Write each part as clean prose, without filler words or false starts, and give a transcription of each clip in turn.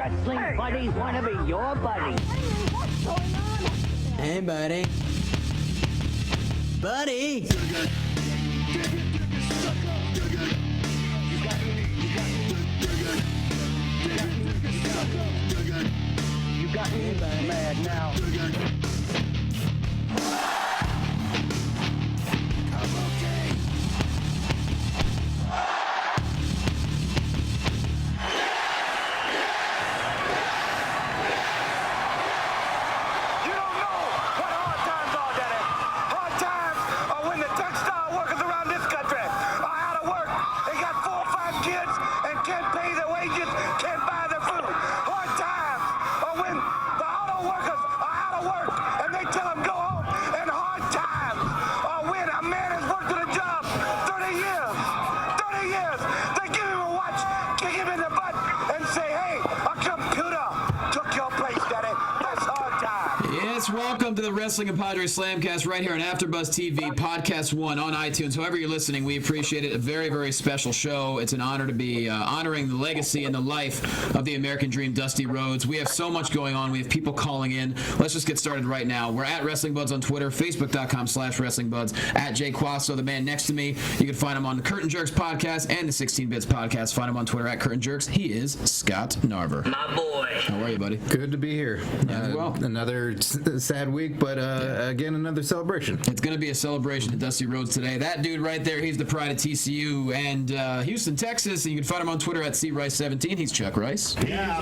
wrestling buddies want to be your buddies. What's going on? Hey, buddy. Buddy! You got me mad now. Welcome to the Wrestling Compadres Slamcast right here on AfterBuzz TV, Podcast 1 on iTunes. However you're listening, we appreciate it. A very, very special show. It's an honor to be honoring the legacy and the life of the American Dream, Dusty Rhodes. We have so much going on. We have people calling in. Let's just get started right now. We're at WrestlingBuds on Twitter, Facebook.com/WrestlingBuds, at Jay Quasso, the man next to me. You can find him on the Curtain Jerks podcast and the 16 Bits podcast. Find him on Twitter at Curtain Jerks. He is Scott Narver. My boy. How are you, buddy? Good to be here. Well. Another sad week, but again, another celebration. It's going to be a celebration of Dusty Rhodes today. That dude right there, he's the pride of TCU and Houston, Texas. And you can find him on Twitter at CRice17. He's Chuck Rice. Yeah.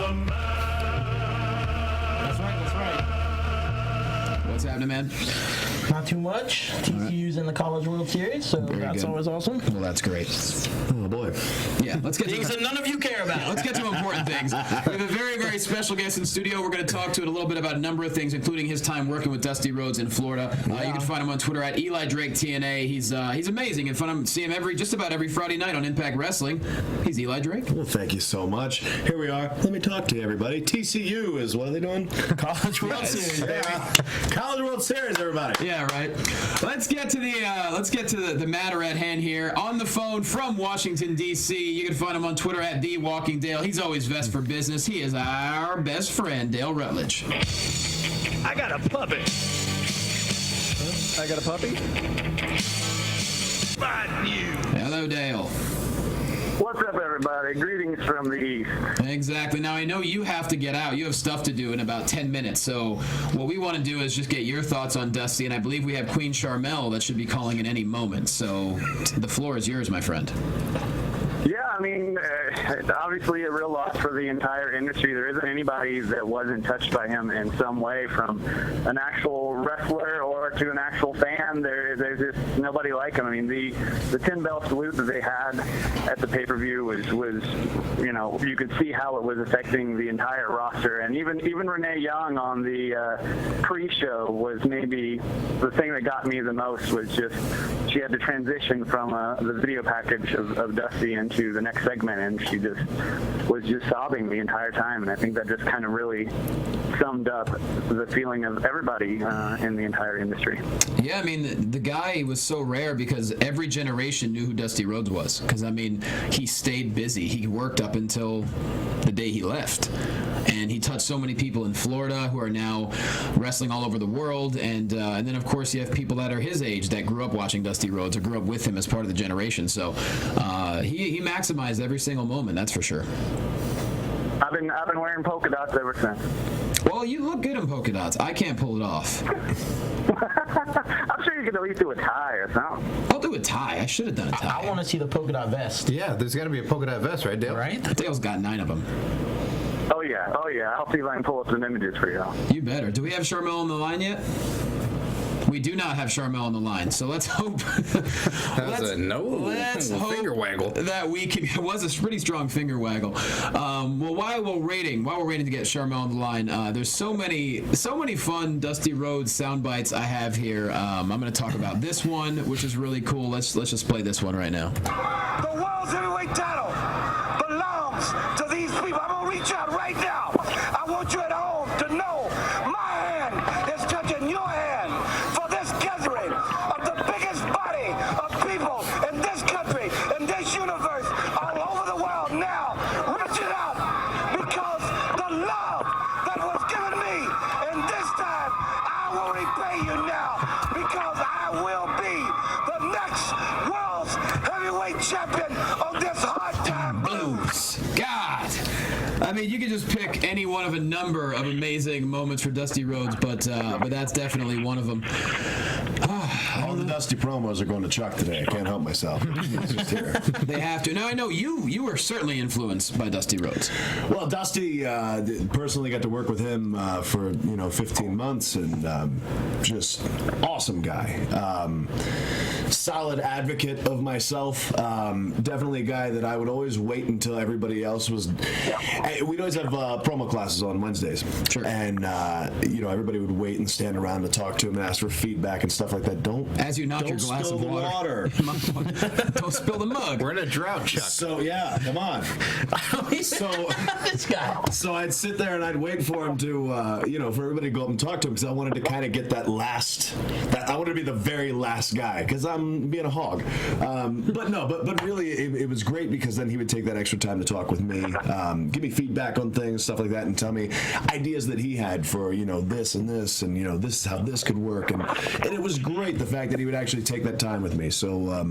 That's right. What's happening, man? Not too much. TCU's in the College World Series, so that's always awesome. Well, that's great. Oh, boy. Yeah, let's get to Things that none of you care about. Let's get to important things. We have a very, very special guest in the studio. We're going to talk to it a little bit about a number of things, including his time working with Dusty Rhodes in Florida. You can find him on Twitter at Eli Drake TNA. He's amazing. And see him just about every Friday night on Impact Wrestling. He's Eli Drake. Well, thank you so much. Here we are. Let me talk to you, everybody. TCU is, what are they doing? College World Series, baby. College World Series, everybody. Yeah, right. Let's get to the matter at hand here. On the phone from Washington, D.C., you can find him on Twitter at TheWalkingDale. He's always vest for business. He is our best friend, Dale Rutledge. I got a puppy. I got a puppy? Find you. Hello, Dale. What's up, everybody? Greetings from the East. Exactly. Now, I know you have to get out. You have stuff to do in about 10 minutes. So what we want to do is just get your thoughts on Dusty, and I believe we have Queen Sharmell that should be calling in any moment. So the floor is yours, my friend. Yeah, I mean, obviously a real loss for the entire industry. There isn't anybody that wasn't touched by him in some way, from an actual wrestler or to an actual fan. There's just nobody like him. I mean, the 10-bell salute that they had at the pay-per-view was you could see how it was affecting the entire roster. And even Renee Young on the pre-show was maybe the thing that got me the most. Was just she had to transition from the video package of Dusty into the next segment, and she was just sobbing the entire time. And I think that just kind of really summed up the feeling of everybody in the entire industry. Yeah, I mean, the guy was so rare because every generation knew who Dusty Rhodes was. Because, I mean, he stayed busy. He worked up until the day he left. And he touched so many people in Florida who are now wrestling all over the world. And then, of course, you have people that are his age that grew up watching Dusty Rhodes or grew up with him as part of the generation. So he maximized every single moment, that's for sure. I've been wearing polka dots ever since. Well, you look good in polka dots. I can't pull it off. I'm sure you could at least do a tie or something. I'll do a tie. I should have done a tie. I want to see the polka dot vest. Yeah, there's got to be a polka dot vest, right, Dale? Right? Dale's got 9 of them. Oh yeah. I'll see if I can pull up some images for y'all. You better. Do we have Sharmell on the line yet? We do not have Sharmell on the line, so let's hope. Let's hope finger waggle. That we can. It was a pretty strong finger waggle. Well, while we're waiting to get Sharmell on the line, there's so many fun Dusty Rhodes sound bites I have here. I'm going to talk about this one, which is really cool. Let's just play this one right now. The world's heavyweight title belongs to these people. I'm gonna reach out right now. I want you at home to know my hand is touching your hand for this gathering of the biggest body of people in this country, in this universe, all over the world now. Reach it out, because the heavyweight champion of this hard time blues. God. I mean, you could just pick any one of a number of amazing moments for Dusty Rhodes, but that's definitely one of them. All the Dusty promos are going to Chuck today. I can't help myself. It's just here. They have to. Now, I know you were certainly influenced by Dusty Rhodes. Well, Dusty, personally got to work with him for 15 months, and just awesome guy. Solid advocate of myself. Definitely a guy that I would always wait until everybody else was. We'd always have promo classes on Wednesdays. Sure. And everybody would wait and stand around to talk to him and ask for feedback and stuff like that. As you knock your glass of water. Don't spill the mug. We're in a drought, Chuck. So yeah, come on. This guy. So I'd sit there and I'd wait for him to, for everybody to go up and talk to him, because I wanted to kind of get I wanted to be the very last guy, because I'm being a hog. But really, it was great, because then he would take that extra time to talk with me, give me feedback on things, stuff like that, and tell me ideas that he had for, this and this, and, this is how this could work. And it was great, the fact that he would actually take that time with me. So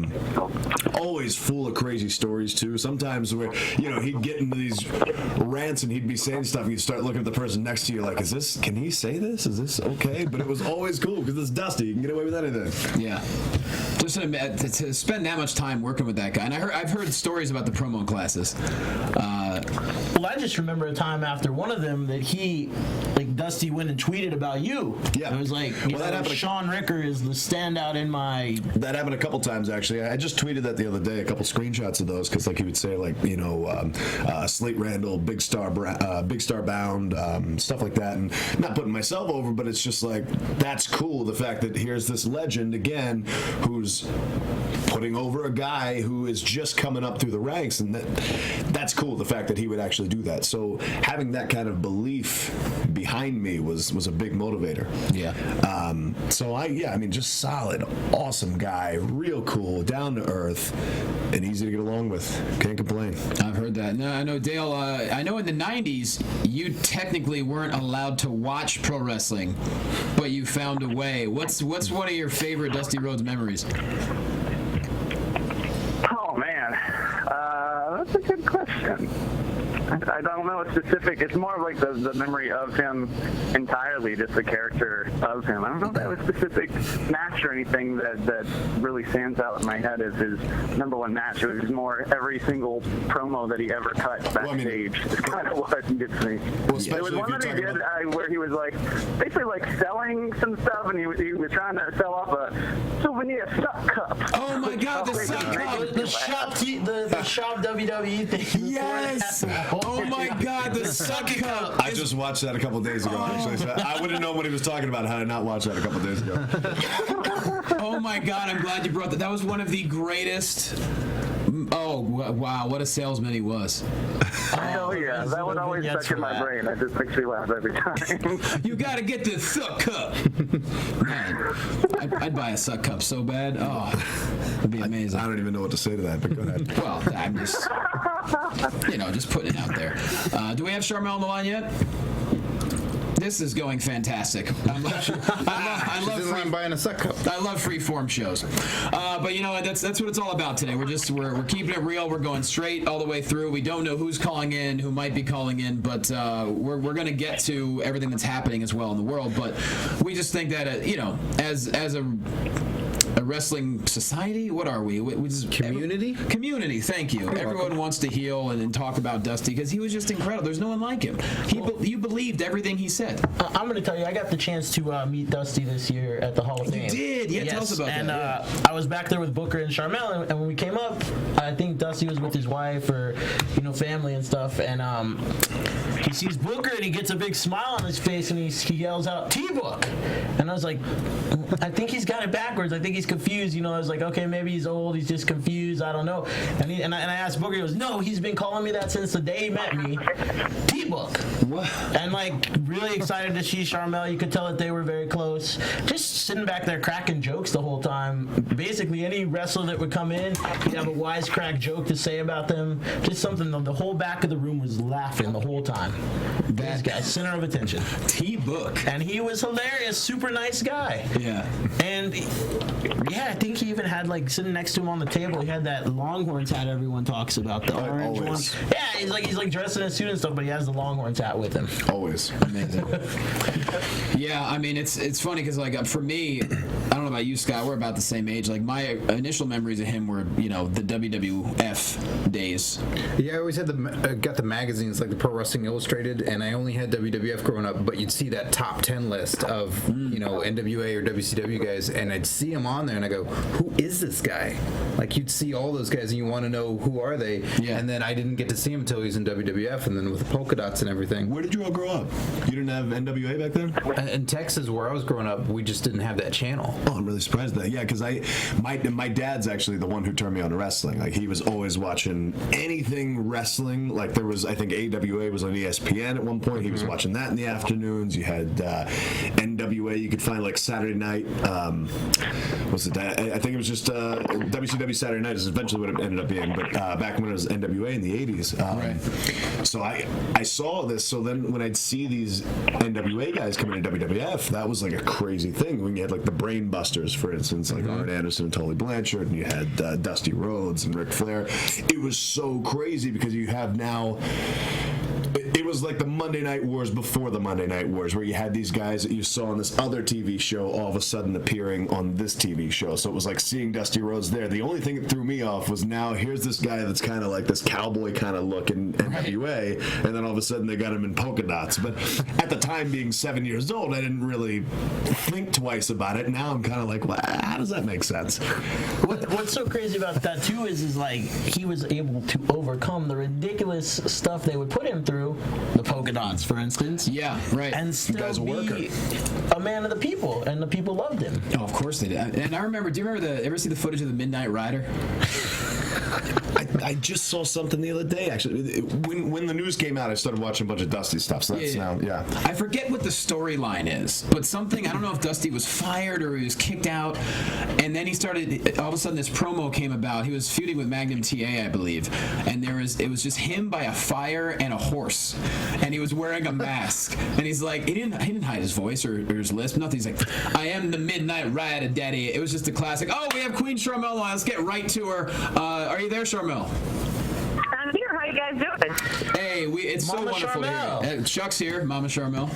always full of crazy stories, too. Sometimes where, he'd get into these rants and he'd be saying stuff, and you'd start looking at the person next to you like, can he say this? Is this okay? But it was always cool, because it's Dusty. You can get away with anything. Yeah. Just to spend that much time working with that guy. And I've heard stories about the promo classes. Well, I just remember a time after one of them that Dusty went and tweeted about you. Yeah. It was like, that happened. Sean Ricker is the standout in my... That happened a couple times, actually. I just tweeted that the other day, a couple screenshots of those, because he would say, Slate Randall, Big Star Bound, stuff like that. And not putting myself over, but it's just that's cool, the fact that here's this legend, again, who's putting over a guy who is just coming up through the ranks, and that's cool, the fact that he would actually do that. So having that kind of belief behind me was a big motivator. Yeah. Just solid, awesome guy, real cool, down to earth, and easy to get along with. Can't complain. I've heard that. No, I know, Dale, I know in the 90s, you technically weren't allowed to watch pro wrestling, but you found a way. What's one of your favorite Dusty Rhodes memories? Oh, man. That's a good question. I don't know a specific. It's more like the memory of him entirely, just the character of him. I don't know if that was a specific match or anything that really stands out in my head as his number one match. It was more every single promo that he ever cut backstage. It's kind of what gets me. Well, it was one that he did where he was basically selling some stuff, and he was trying to sell off a souvenir suck cup. Oh my God, the suck cup! The shop WWE thing. Yes! Oh my God, the suck cup! I just watched that a couple days ago, actually. So I wouldn't know what he was talking about had I not watched that a couple days ago. Oh my God, I'm glad you brought that. That was one of the greatest. Oh, wow, what a salesman he was. Hell yeah, that would always stuck in my brain. That just makes me laugh every time. You gotta get the suck cup. Man, I'd buy a suck cup so bad. Oh, it'd be amazing. I don't even know what to say to that, but go ahead. Well, I'm just, just putting it out there. Do we have Sharmell on the line yet? This is going fantastic. I love buying a suck cup. I love free form shows, but that's what it's all about today. We're keeping it real. We're going straight all the way through. We don't know who's calling in, who might be calling in, but we're going to get to everything that's happening as well in the world. But we just think that as a wrestling society, what are we? Community? Community, thank you. Everyone wants to heal and talk about Dusty because he was just incredible. There's no one like him. You believed everything he said. I'm going to tell you, I got the chance to meet Dusty this year at the Hall of Fame. You did? Yeah, tell us about that. And I was back there with Booker and Sharmell, and when we came up, I think Dusty was with his wife or, family and stuff, and he sees Booker and he gets a big smile on his face and he yells out, T-Book! And I was like, I think he's got it backwards. I think he's confused. I was like, okay, maybe he's old. He's just confused. I don't know. And I asked Booker. He goes, no, he's been calling me that since the day he met me. T-Book. What? And really excited to see Sharmell. You could tell that they were very close. Just sitting back there cracking jokes the whole time. Basically, any wrestler that would come in, he'd have a wisecrack joke to say about them. Just something. The whole back of the room was laughing the whole time. This guy, center of attention. T-Book. And he was hilarious. Super nice guy. Yeah. And Yeah, I think he even had like sitting next to him on the table. He had that Longhorns hat everyone talks about, the orange one. Always. Yeah, he's like dressed in a suit and stuff, but he has the Longhorns hat with him. Always. Amazing. Yeah, I mean, it's funny because, like, for me, I don't know about you, Scott, we're about the same age. Like, my initial memories of him were, you know, the WWF days. Yeah, I always had got the magazines like the Pro Wrestling Illustrated, and I only had WWF growing up, but you'd see that top 10 list of, you know, NWA or WCW guys, and I'd see them on there, and I go, who is this guy? Like, you'd see all those guys, and you want to know who are they, and then I didn't get to see him until he was in WWF, and then with the polka dots and everything. Where did you all grow up? You didn't have NWA back then? In Texas, where I was growing up, we just didn't have that channel. Oh, I'm really surprised at that. Yeah, because my dad's actually the one who turned me on to wrestling. Like, he was always watching anything wrestling. Like, there was, I think AWA was on ESPN at one point. He was watching that in the afternoons. You had NWA. You could find like Saturday night. What's it? I think it was just WCW Saturday night is eventually what it ended up being. But back when it was NWA in the 80s. Right. So I saw this. So then when I'd see these NWA guys coming to WWF, that was like a crazy thing. When you had like the Brain Busters, for instance, like Arn Anderson and Tully Blanchard, and you had Dusty Rhodes and Ric Flair. It was so crazy because you have now. It was like the Monday Night Wars before the Monday Night Wars, where you had these guys that you saw on this other TV show all of a sudden appearing on this TV show. So it was like seeing Dusty Rhodes there. The only thing that threw me off was now here's this guy that's kind of like this cowboy kind of look in NWA, and then all of a sudden they got him in polka dots. But at the time, being 7 years old, I didn't really think twice about it. Now I'm kind of like, well, how does that make sense? What's so crazy about that too is like he was able to overcome the ridiculous stuff they would put him through, the polka dots, for instance. Yeah, right. And still be a man of the people, and the people loved him. Oh, of course they did. And I remember. Do you remember ever see the footage of the Midnight Rider? I just saw something the other day, actually. When the news came out, I started watching a bunch of Dusty stuff. So that's now. I forget what the storyline is, but something, I don't know if Dusty was fired or he was kicked out, and then he started, all of a sudden this promo came about. He was feuding with Magnum TA, I believe, and it was just him by a fire and a horse, and he was wearing a mask, and he's like, he didn't hide his voice or his lisp, nothing. He's like, I am the Midnight Rider, Daddy. It was just a classic. Oh, we have Queen Sharmell on. Let's get right to her. Are you there, Sharmell? I'm here. How you guys doing? Hey, it's Mama so wonderful Sharmell. to hear you. Chuck's here, Mama Sharmell.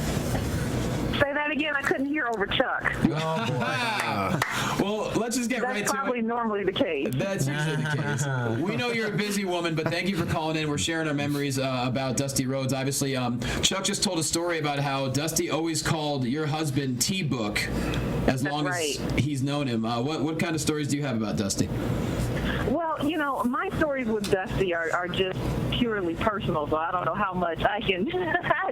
Say that again. I couldn't hear over Chuck. Oh boy. Well, let's just get right That's to probably it. normally the case. That's usually the case. We know you're a busy woman, but thank you for calling in. We're sharing our memories about Dusty Rhodes. Obviously, Chuck just told a story about how Dusty always called your husband T-Book as long as he's known him. What kind of stories do you have about Dusty? Well, you know, my stories with Dusty are just purely personal, so I don't know how much I can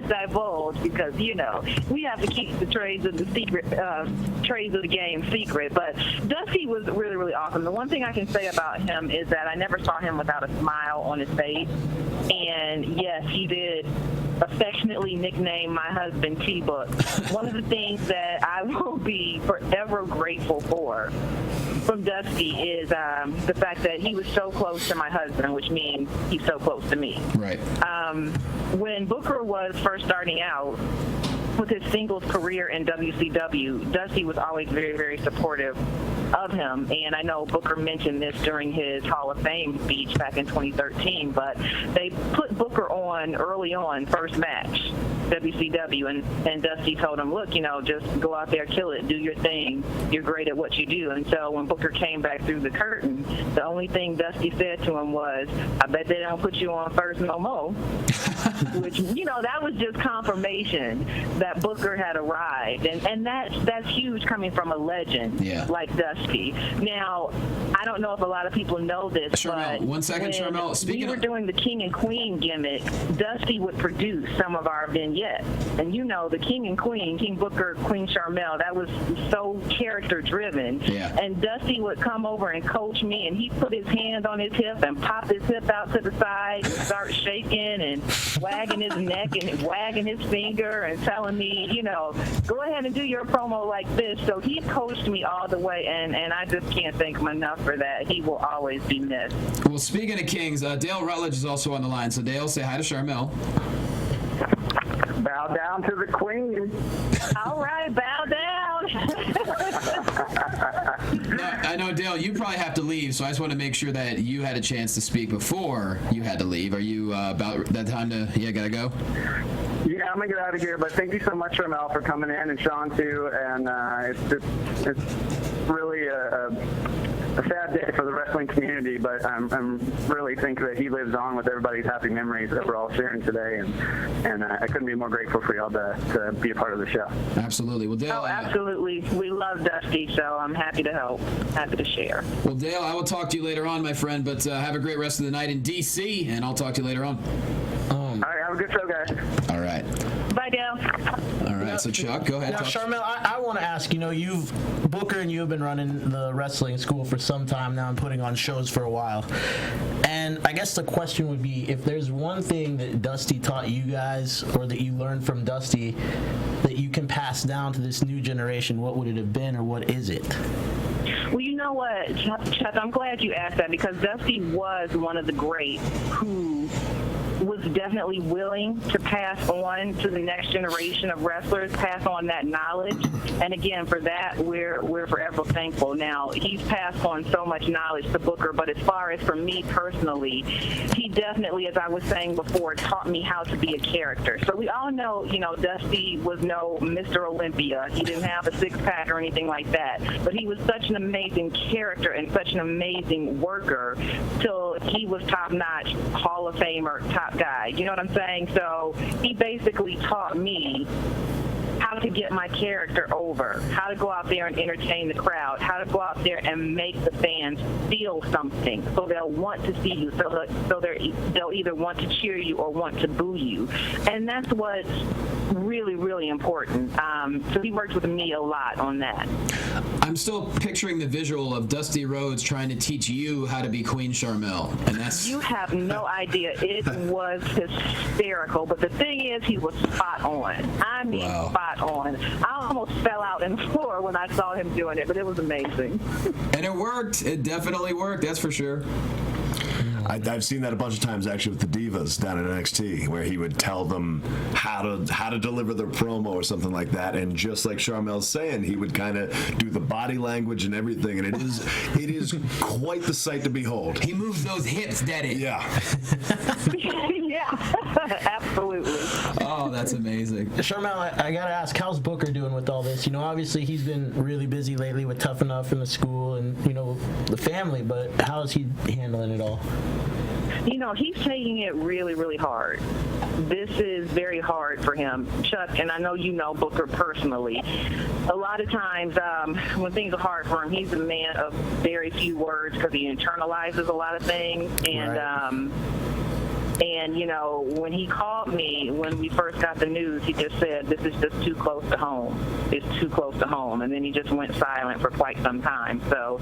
divulge because, you know, we have to keep the trades of the game secret. But Dusty was really, really awesome. The one thing I can say about him is that I never saw him without a smile on his face. And yes, he did affectionately nickname my husband T-Book. One of the things that I will be forever grateful for from Dusty is the fact that he was so close to my husband, which means he's so close to me. Right. When Booker was first starting out with his singles career in WCW, Dusty was always very, very supportive of him. And I know Booker mentioned this during his Hall of Fame speech back in 2013, but they put Booker on early on, first match, WCW, and Dusty told him, look, you know, just go out there, kill it, do your thing. You're great at what you do. And so when Booker came back through the curtain, the only thing Dusty said to him was, I bet they don't put you on first no more. Which, you know, that was just confirmation that Booker had arrived. And that's huge coming from a legend like Dusty. Now, I don't know if a lot of people know this, Sharmell, but 1 second, Sharmell. We were doing the King and Queen gimmick, Dusty would produce some of our vignettes. And you know, the King and Queen, King Booker, Queen Sharmell, that was so character driven. Yeah. And Dusty would come over and coach me, and he'd put his hand on his hip and pop his hip out to the side and start shaking and wagging his neck and wagging his finger and telling me, you know, go ahead and do your promo like this. So he coached me all the way, and I just can't thank him enough for that. He will always be missed. Well, speaking of Kings, Dale Rutledge is also on the line. So Dale, say hi to Sharmell. Bow down to the queen. All right, bow down. I know, Dale, you probably have to leave, so I just want to make sure that you had a chance to speak before you had to leave. Are you about that time to, gotta go? Yeah, I'm gonna get out of here, but thank you so much, Sharmell, for coming in, and Sean too. And it's really a sad day for the wrestling community, but I'm really think that he lives on with everybody's happy memories that we're all sharing today, and I couldn't be more grateful for y'all to be a part of the show. Absolutely. Well, Dale. Oh, absolutely. We love Dusty, so I'm happy to help, happy to share. Well, Dale, I will talk to you later on, my friend, but have a great rest of the night in D.C., and I'll talk to you later on. All right, have a good show, guys. All right. Bye, Dale. All right, so Chuck, go ahead. Now, Sharmell, I want to ask, Booker and you have been running the wrestling school for some time now and putting on shows for a while. And I guess the question would be, if there's one thing that Dusty taught you guys or that you learned from Dusty that you can pass down to this new generation, what would it have been or what is it? Well, you know what, Chuck, I'm glad you asked that because Dusty was one of the greats who was definitely willing to pass on to the next generation of wrestlers, pass on that knowledge. And again, for that, we're forever thankful. Now, he's passed on so much knowledge to Booker, but as far as for me personally, he definitely, as I was saying before, taught me how to be a character. So we all know, Dusty was no Mr. Olympia. He didn't have a six-pack or anything like that. But he was such an amazing character and such an amazing worker till he was top-notch, Hall of Famer, top guy. You know what I'm saying? So he basically taught me how to get my character over, how to go out there and entertain the crowd, how to go out there and make the fans feel something so they'll want to see you, so they'll either want to cheer you or want to boo you. And that's what's really, really important. So he worked with me a lot on that. I'm still picturing the visual of Dusty Rhodes trying to teach you how to be Queen Sharmell, and that's... You have no idea. It was hysterical, but the thing is, he was spot on. I mean, wow. Spot on. I almost fell out on the floor when I saw him doing it, but it was amazing. And it worked. It definitely worked, that's for sure. I've seen that a bunch of times actually with the Divas down at NXT, where he would tell them how to deliver their promo or something like that, and just like Sharmell's saying, he would kind of do the body language and everything, and it is quite the sight to behold. He moves those hips, Daddy. Yeah. Yeah, absolutely. Oh, that's amazing. Sharmell, I gotta ask, how's Booker doing with all this? Obviously he's been really busy lately with Tough Enough in the school and the family, but how is he handling it all? He's taking it really, really hard. This is very hard for him, Chuck, and I know you know Booker personally. A lot of times when things are hard for him, he's a man of very few words because he internalizes a lot of things. And right. When he called me, when we first got the news, he just said, this is just too close to home. It's too close to home. And then he just went silent for quite some time. So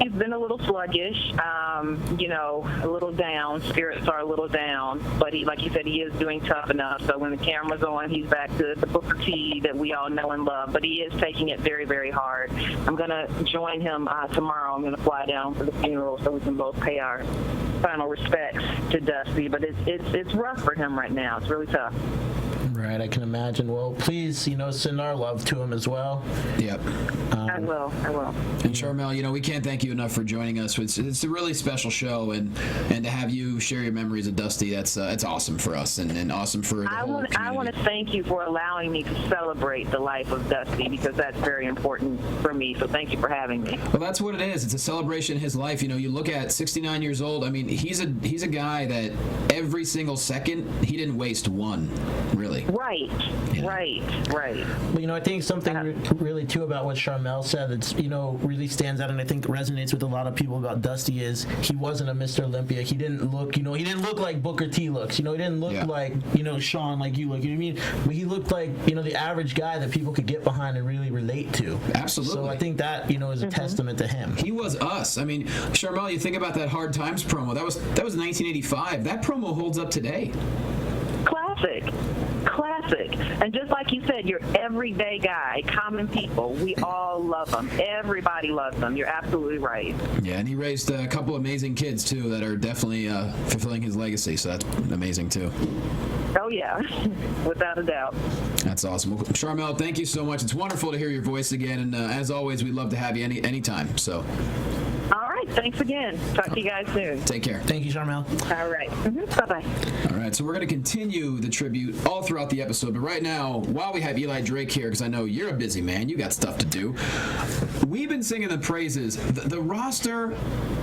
he's been a little sluggish, a little down. Spirits are a little down. But like you said, he is doing Tough Enough. So when the camera's on, he's back to the Booker T that we all know and love. But he is taking it very, very hard. I'm going to join him tomorrow. I'm going to fly down for the funeral so we can both pay our final respects to Dusty. But it's rough for him right now. It's really tough. Right, I can imagine. Well, please, send our love to him as well. Yep. I will. And Sharmell, we can't thank you enough for joining us. It's a really special show, and to have you share your memories of Dusty, that's awesome for us and awesome for the whole community. I want to thank you for allowing me to celebrate the life of Dusty because that's very important for me. So thank you for having me. Well, that's what it is. It's a celebration of his life. You look at 69 years old. I mean, he's a guy that every single second he didn't waste one, really. Right. But I think something really too about what Sharmell said that's really stands out and I think resonates with a lot of people about Dusty is he wasn't a Mr. Olympia. He didn't look he didn't look like Booker T looks. He didn't look like Sean like you look. You know what I mean? But he looked like the average guy that people could get behind and really relate to. Absolutely. So I think that is a testament to him. He was us. I mean, Sharmell, you think about that Hard Times promo. That was 1985. That promo holds up today. Classic. And just like you said, you're everyday guy, common people. We all love them. Everybody loves them. You're absolutely right. Yeah, and he raised a couple amazing kids, too, that are definitely fulfilling his legacy, so that's amazing, too. Oh, yeah, without a doubt. That's awesome. Well, Sharmell, thank you so much. It's wonderful to hear your voice again, and as always, we'd love to have you anytime. So, all right, thanks again. Talk to you guys soon. Take care. Thank you, Sharmell. All right. Bye-bye. All right, so we're going to continue the tribute all throughout the episode, but right now, while we have Eli Drake here, because I know you're a busy man, you got stuff to do, we've been singing the praises. The roster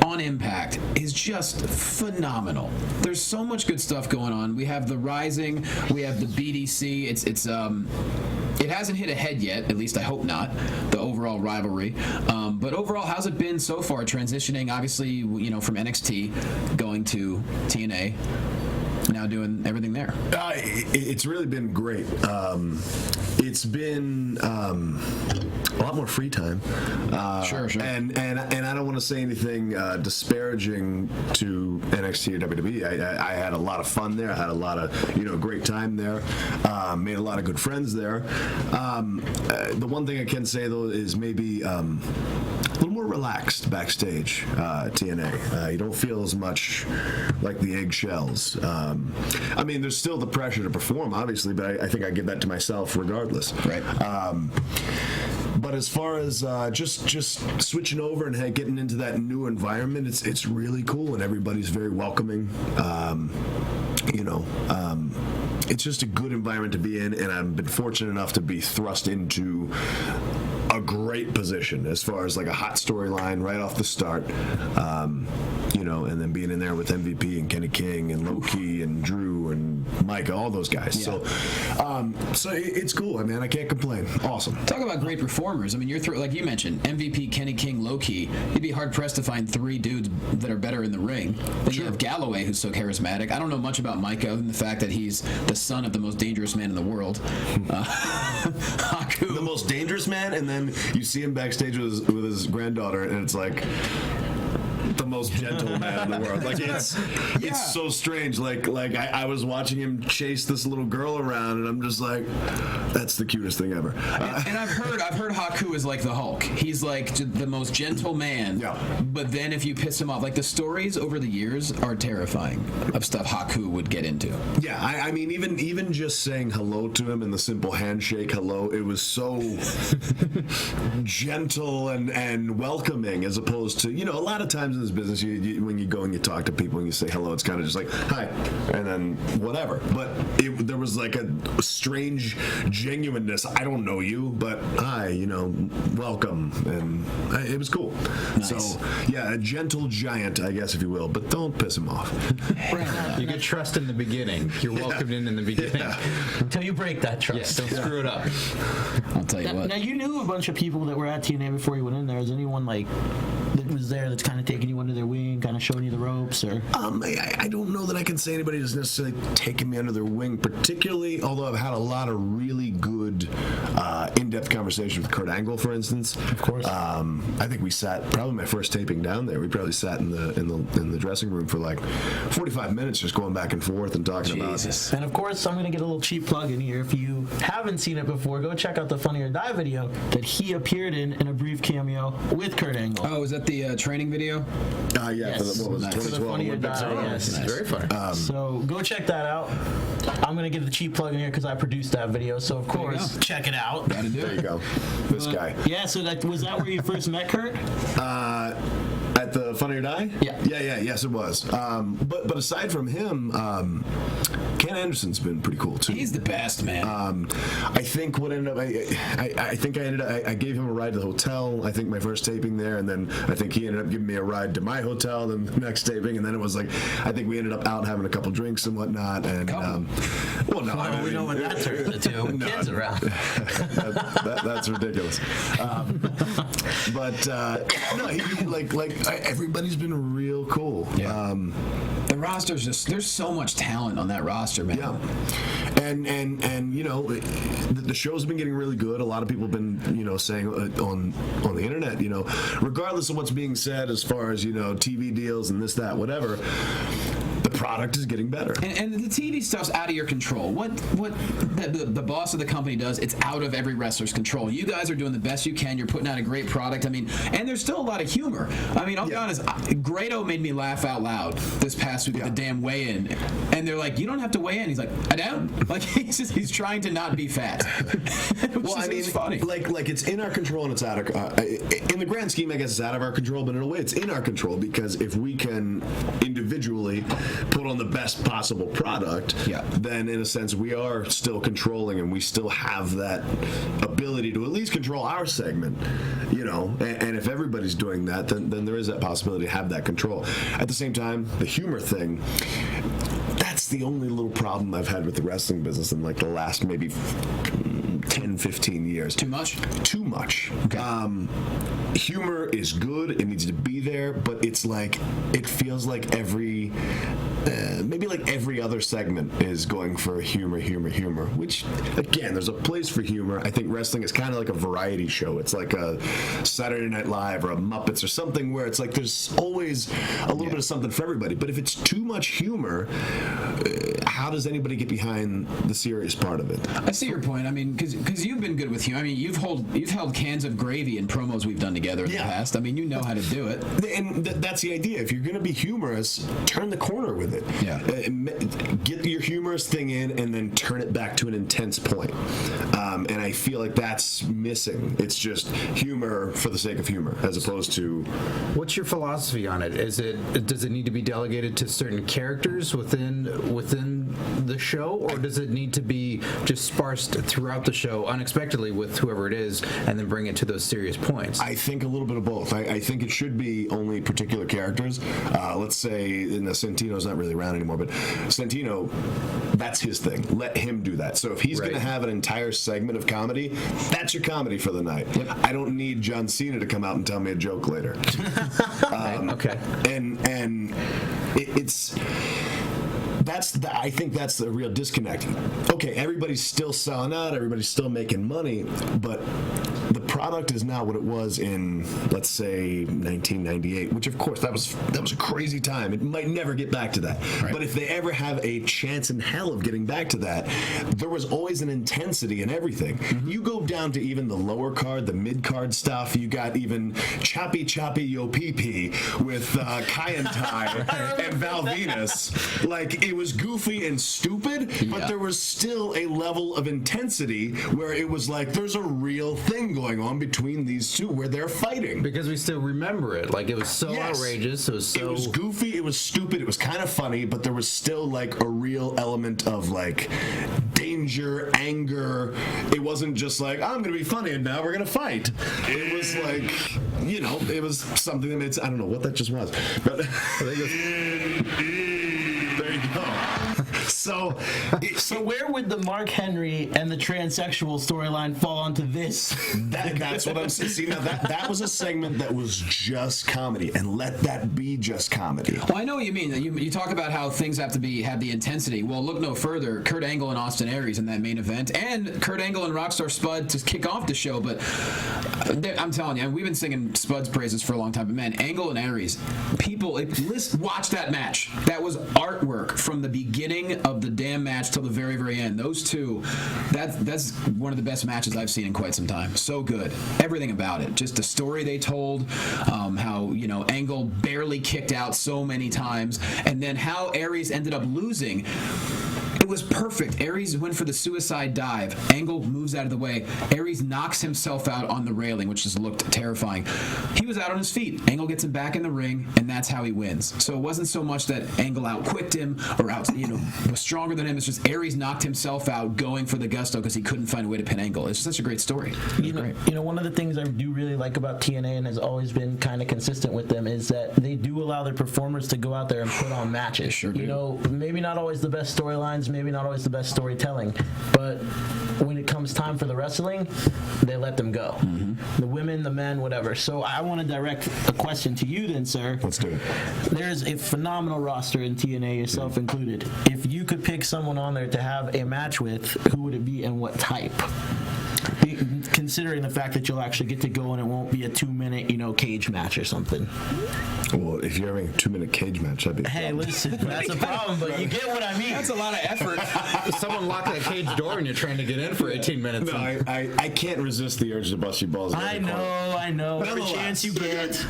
on Impact is just phenomenal. There's so much good stuff going on. We have the Rising, we have the BDC. It hasn't hit a head yet, at least I hope not, the overall rivalry. But overall, how's it been so far, transitioning, obviously, from NXT, going to TNA, now doing everything there? It's really been great. It's been a lot more free time. Sure. And I don't want to say anything disparaging to NXT or WWE. I had a lot of fun there. I had a lot of great time there. Made a lot of good friends there. The one thing I can say though is maybe a little more relaxed backstage at TNA. You don't feel as much like the eggshells. I mean, there's still the pressure to perform, obviously, but I think I give that to myself regardless. Right. But as far as just switching over and getting into that new environment, it's really cool, and everybody's very welcoming. It's just a good environment to be in, and I've been fortunate enough to be thrust into a great position as far as like a hot storyline right off the start. And then being in there with MVP and Kenny King and Low Key and Drew and Micah, all those guys. Yeah. So it's cool. I mean, I can't complain. Awesome. Talk about great performers. I mean, like you mentioned, MVP, Kenny King, Low Key. You'd be hard pressed to find three dudes that are better in the ring. Then you have Galloway, who's so charismatic. I don't know much about Micah other than the fact that he's the son of the most dangerous man in the world. Haku. The most dangerous man, and then you see him backstage with his granddaughter, and it's like the most gentle man in the world. Like it's so strange. Like I was watching him chase this little girl around, and I'm just like, that's the cutest thing ever. And I've heard Haku is like the Hulk. He's like the most gentle man. Yeah. But then if you piss him off, like the stories over the years are terrifying of stuff Haku would get into. Yeah, I mean, even just saying hello to him and the simple handshake hello, it was so gentle and welcoming, as opposed to, a lot of times in this business, when you go and you talk to people and you say hello, it's kind of just like, hi, and then whatever. But there was like a strange genuineness. I don't know you, but hi, welcome. And it was cool. Nice. So, yeah, a gentle giant, I guess, if you will, but don't piss him off. You get trust in the beginning. You're welcomed in the beginning. Yeah. Until you break that trust. Don't screw it up. I'll tell you what. Now, you knew a bunch of people that were at TNA before you went in there. Is anyone that was there that's kind of taking you under their wing, kind of showing you the ropes, or? I don't know that I can say anybody has necessarily taken me under their wing, particularly, although I've had a lot of really good in-depth conversations with Kurt Angle, for instance. Of course. I think we sat, probably my first taping down there, we probably sat in the dressing room for like 45 minutes just going back and forth and talking about it. And of course, I'm going to get a little cheap plug in here. If you haven't seen it before, go check out the Funny or Die video that he appeared in a brief cameo with Kurt Angle. Oh, is that the training video? Yeah, Yes. for the, what was it, For the 2012 Funny or Olympics? Die, yes. It's very funny. So go check that out. I'm going to give the cheap plug in here because I produced that video. So, of course, check it out. Gotta do There you it. go. This guy. Yeah, so was that where you first met Kurt? At the Funny or Die? Yeah. Yes, it was. But aside from him, Ken Anderson's been pretty cool too. He's the best, man. I think what ended up, I gave him a ride to the hotel. I think my first taping there, and then I think he ended up giving me a ride to my hotel the next taping, and then it was like, I think we ended up out having a couple drinks and whatnot. And well, no, I mean, we know what that turns into. No, Kids around. that's ridiculous. Everybody's been real cool. Yeah. The roster's there's so much talent on that roster, man. Yeah. And the show's been getting really good. A lot of people have been, saying on the internet, regardless of what's being said as far as, TV deals and this, that, whatever, the product is getting better. And the TV stuff's out of your control. What the boss of the company does, it's out of every wrestler's control. You guys are doing the best you can. You're putting out a great product. I mean, and there's still a lot of humor. I mean, I'll be honest, Grado made me laugh out loud this past week at the damn weigh-in. And they're like, you don't have to weigh in. He's like, I don't. Like, he's trying to not be fat. Well, I mean, it's funny. Like it's in our control and it's out of in the grand scheme, I guess it's out of our control, but in a way it's in our control, because if we can individually put on the best possible product, then in a sense we are still controlling, and we still have that ability to at least control our segment, you know. And if everybody's doing that, then there is that possibility to have that control. At the same time, the humor thing, that's the only little problem I've had with the wrestling business in like the last maybe 10, 15 years. Too much? Too much. Okay. Humor is good. It needs to be there, but it's like, it feels like maybe like every other segment is going for humor, which, again, there's a place for humor. I think wrestling is kind of like a variety show. It's like a Saturday Night Live or a Muppets or something, where it's like there's always a little bit of something for everybody. But if it's too much humor, how does anybody get behind the serious part of it? I see your point. I mean, because you've been good with humor. I mean, you've held cans of gravy in promos we've done together in the past. I mean, you know how to do it. And that's the idea. If you're going to be humorous, turn the corner with it. Yeah. Get your humorous thing in and then turn it back to an intense point. And I feel like that's missing. It's just humor for the sake of humor, as opposed to... What's your philosophy on it? Does it need to be delegated to certain characters within the show, or does it need to be just sparsed throughout the show unexpectedly with whoever it is, and then bring it to those serious points? I think a little bit of both. I think it should be only particular characters. Let's say, Santino's not really around anymore, but Santino, that's his thing. Let him do that. So if he's going to have an entire segment of comedy, that's your comedy for the night. I don't need John Cena to come out and tell me a joke later. Okay. And it's... I think that's the real disconnect. Okay, everybody's still selling out, everybody's still making money, but the product is not what it was in, let's say, 1998, which of course that was a crazy time. It might never get back to that. Right. But if they ever have a chance in hell of getting back to that, there was always an intensity in everything. Mm-hmm. You go down to even the lower card, the mid card stuff. You got even Choppy Yo Pee Pee with Kai and Tai and Val Venus. Like, it was goofy and stupid, but there was still a level of intensity where it was like there's a real thing going on between these two where they're fighting. Because we still remember it. Like, it was so outrageous. It was goofy, it was stupid, it was kind of funny, but there was still like a real element of like danger, anger. It wasn't just like, I'm going to be funny and now we're going to fight. It was like, you know, it was something that made, I don't know what that just was, but there you go. So where would the Mark Henry and the transsexual storyline fall onto this? That's what I'm saying. See, now that was a segment that was just comedy, and let that be just comedy. Well, I know what you mean. You talk about how things have the intensity. Well, look no further. Kurt Angle and Austin Aries in that main event, and Kurt Angle and Rockstar Spud to kick off the show. But I'm telling you, we've been singing Spud's praises for a long time. But man, Angle and Aries, watch that match. That was artwork from the beginning of the damn match till the very, very end. Those two, that's one of the best matches I've seen in quite some time. So good. Everything about it. Just the story they told, how, you know, Angle barely kicked out so many times, and then how Aries ended up losing. It was perfect. Aries went for the suicide dive. Angle moves out of the way. Aries knocks himself out on the railing, which just looked terrifying. He was out on his feet. Angle gets him back in the ring, and that's how he wins. So it wasn't so much that Angle outquicked him or was stronger than him. It's just Aries knocked himself out going for the gusto because he couldn't find a way to pin Angle. It's such a great story. You know, one of the things I do really like about TNA and has always been kind of consistent with them is that they do allow their performers to go out there and put on matches. Sure do. You know, maybe not always the best storylines, maybe not always the best storytelling, but when it comes time for the wrestling, they let them go. Mm-hmm. The women, the men, whatever. So I want to direct a question to you then, sir. Let's do it. There's a phenomenal roster in TNA, yourself included. If you could pick someone on there to have a match with, who would it be and what type? Considering the fact that you'll actually get to go and it won't be a 2-minute, cage match or something. Well, if you're having a 2-minute cage match, that'd be Hey, fun. listen, that's a problem, but you get what I mean. That's a lot of effort. Someone lock that cage door and you're trying to get in for 18 minutes. No, I can't resist the urge to bust your balls. I know. Every chance you get.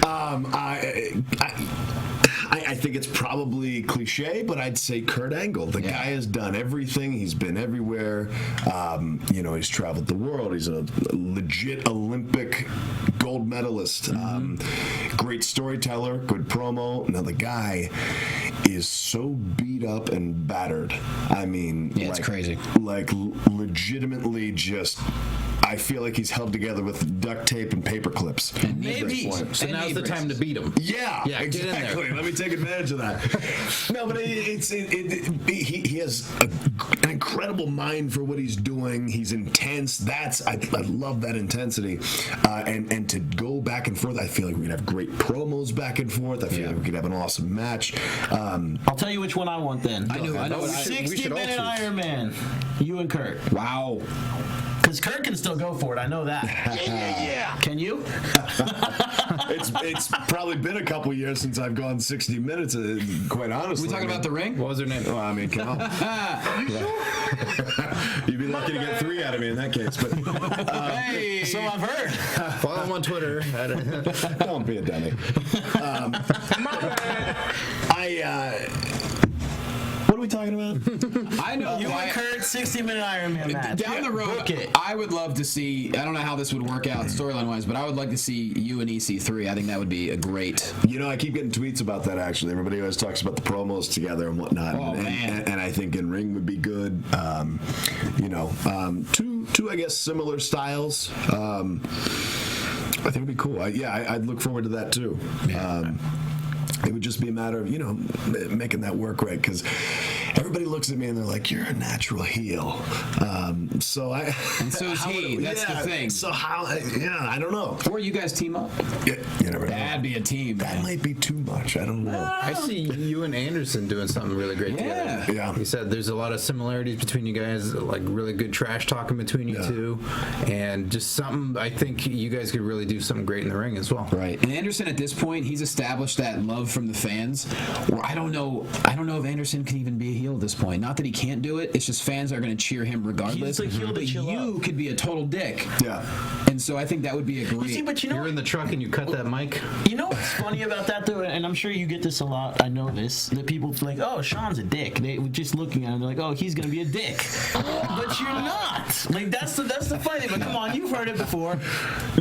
I think it's probably cliche, but I'd say Kurt Angle. The guy has done everything. He's been everywhere. He's traveled the world. He's a legit Olympic gold medalist. Great storyteller, good promo. Now, the guy is so beat up and battered. I mean, it's crazy. Like, legitimately just... I feel like he's held together with duct tape and paper clips. And maybe. So now's the time to beat him. Yeah, exactly. Let me take advantage of that. No, but he has an incredible mind for what he's doing. He's intense. I love that intensity. And to go back and forth, I feel like we could have great promos back and forth. I feel like we could have an awesome match. I'll tell you which one I want then. I know. 60-minute Iron Man. You and Kurt. Wow. Because Kurt can still go for it. I know that. Yeah. Can you? It's probably been a couple years since I've gone 60 minutes, quite honestly. We talking about the ring? What was her name? Well, I mean, come on. You'd be lucky to get 3 out of me in that case. But Hey. So I've heard. Follow him on Twitter. don't be a dummy. What are we talking about? I know. You and Kurt, 60-minute Iron Man match. Down the road, Book it. I would love to see. I don't know how this would work out storyline-wise, but I would like to see you and EC3. I think that would be a great. I keep getting tweets about that, actually. Everybody always talks about the promos together and whatnot. Oh, man. And I think in ring would be good. Two, I guess, similar styles. I think it'd be cool. I'd look forward to that, too. Yeah. It would just be a matter of, making that work right, because everybody looks at me and they're like, you're a natural heel. And so is he. That's the thing. So I don't know. Or you guys team up. You never know. That'd be a team. That might be too much. I don't know. I see you and Anderson doing something really great together. Yeah. He said there's a lot of similarities between you guys, like really good trash talking between you two, and just something. I think you guys could really do something great in the ring as well. Right. And Anderson, at this point, he's established that love from the fans. Where I don't know if Anderson can even be a heel at this point. Not that he can't do it. It's just fans are going to cheer him regardless. He's the heel to but chill you out. could be a total dick. Yeah. And so I think that would be a great. See, but You're in the truck and you cut that mic. You know what's funny about that, though, and I'm sure you get this a lot. I know this. That people think, oh, Sean's a dick. They were just looking at him, they're like, oh, he's gonna be a dick. But you're not. Like that's the funny thing. But come on, you've heard it before.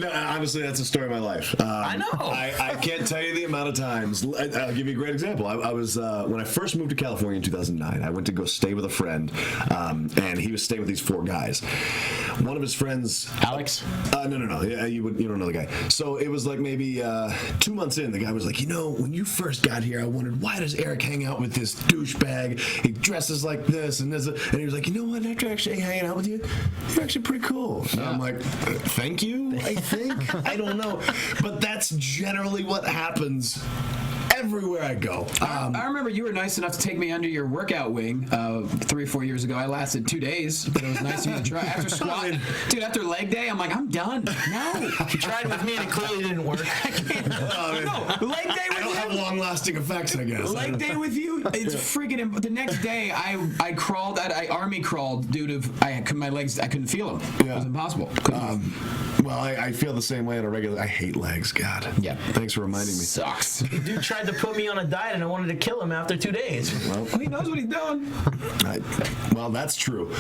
No, honestly, that's the story of my life. I know. I can't tell you the amount of times. I'll give you a great example. I was when I first moved to California in 2009. I went to go stay with a friend, and he was staying with these 4 guys. One of his friends, Alex. No. Yeah, you don't know the guy. So it was like maybe 2 months in. The guy was like, when you first got here, I wondered, why does Eric hang out with this douchebag? He dresses like this and this. And he was like, you know what? After actually hanging out with you, you're actually pretty cool. And I'm like, thank you, I think. I don't know. But that's generally what happens everywhere I go. I remember you were nice enough to take me under your workout wing 3 or 4 years ago. I lasted 2 days, but it was nice of you to try. After squat, dude, after leg day, I'm like, I'm done. No. You tried with me and it clearly didn't work. I can't. No, leg day with I don't have you. long-lasting effects, I guess. Leg day with you, it's freaking. The next day, I crawled. I army crawled due to my legs. I couldn't feel them. Yeah. It was impossible. Well, I feel the same way on a regular. I hate legs. God. Yeah. Thanks for reminding me. Sucks. Dude tried to put me on a diet and I wanted to kill him after 2 days. Well, He knows what he's doing. well, that's true.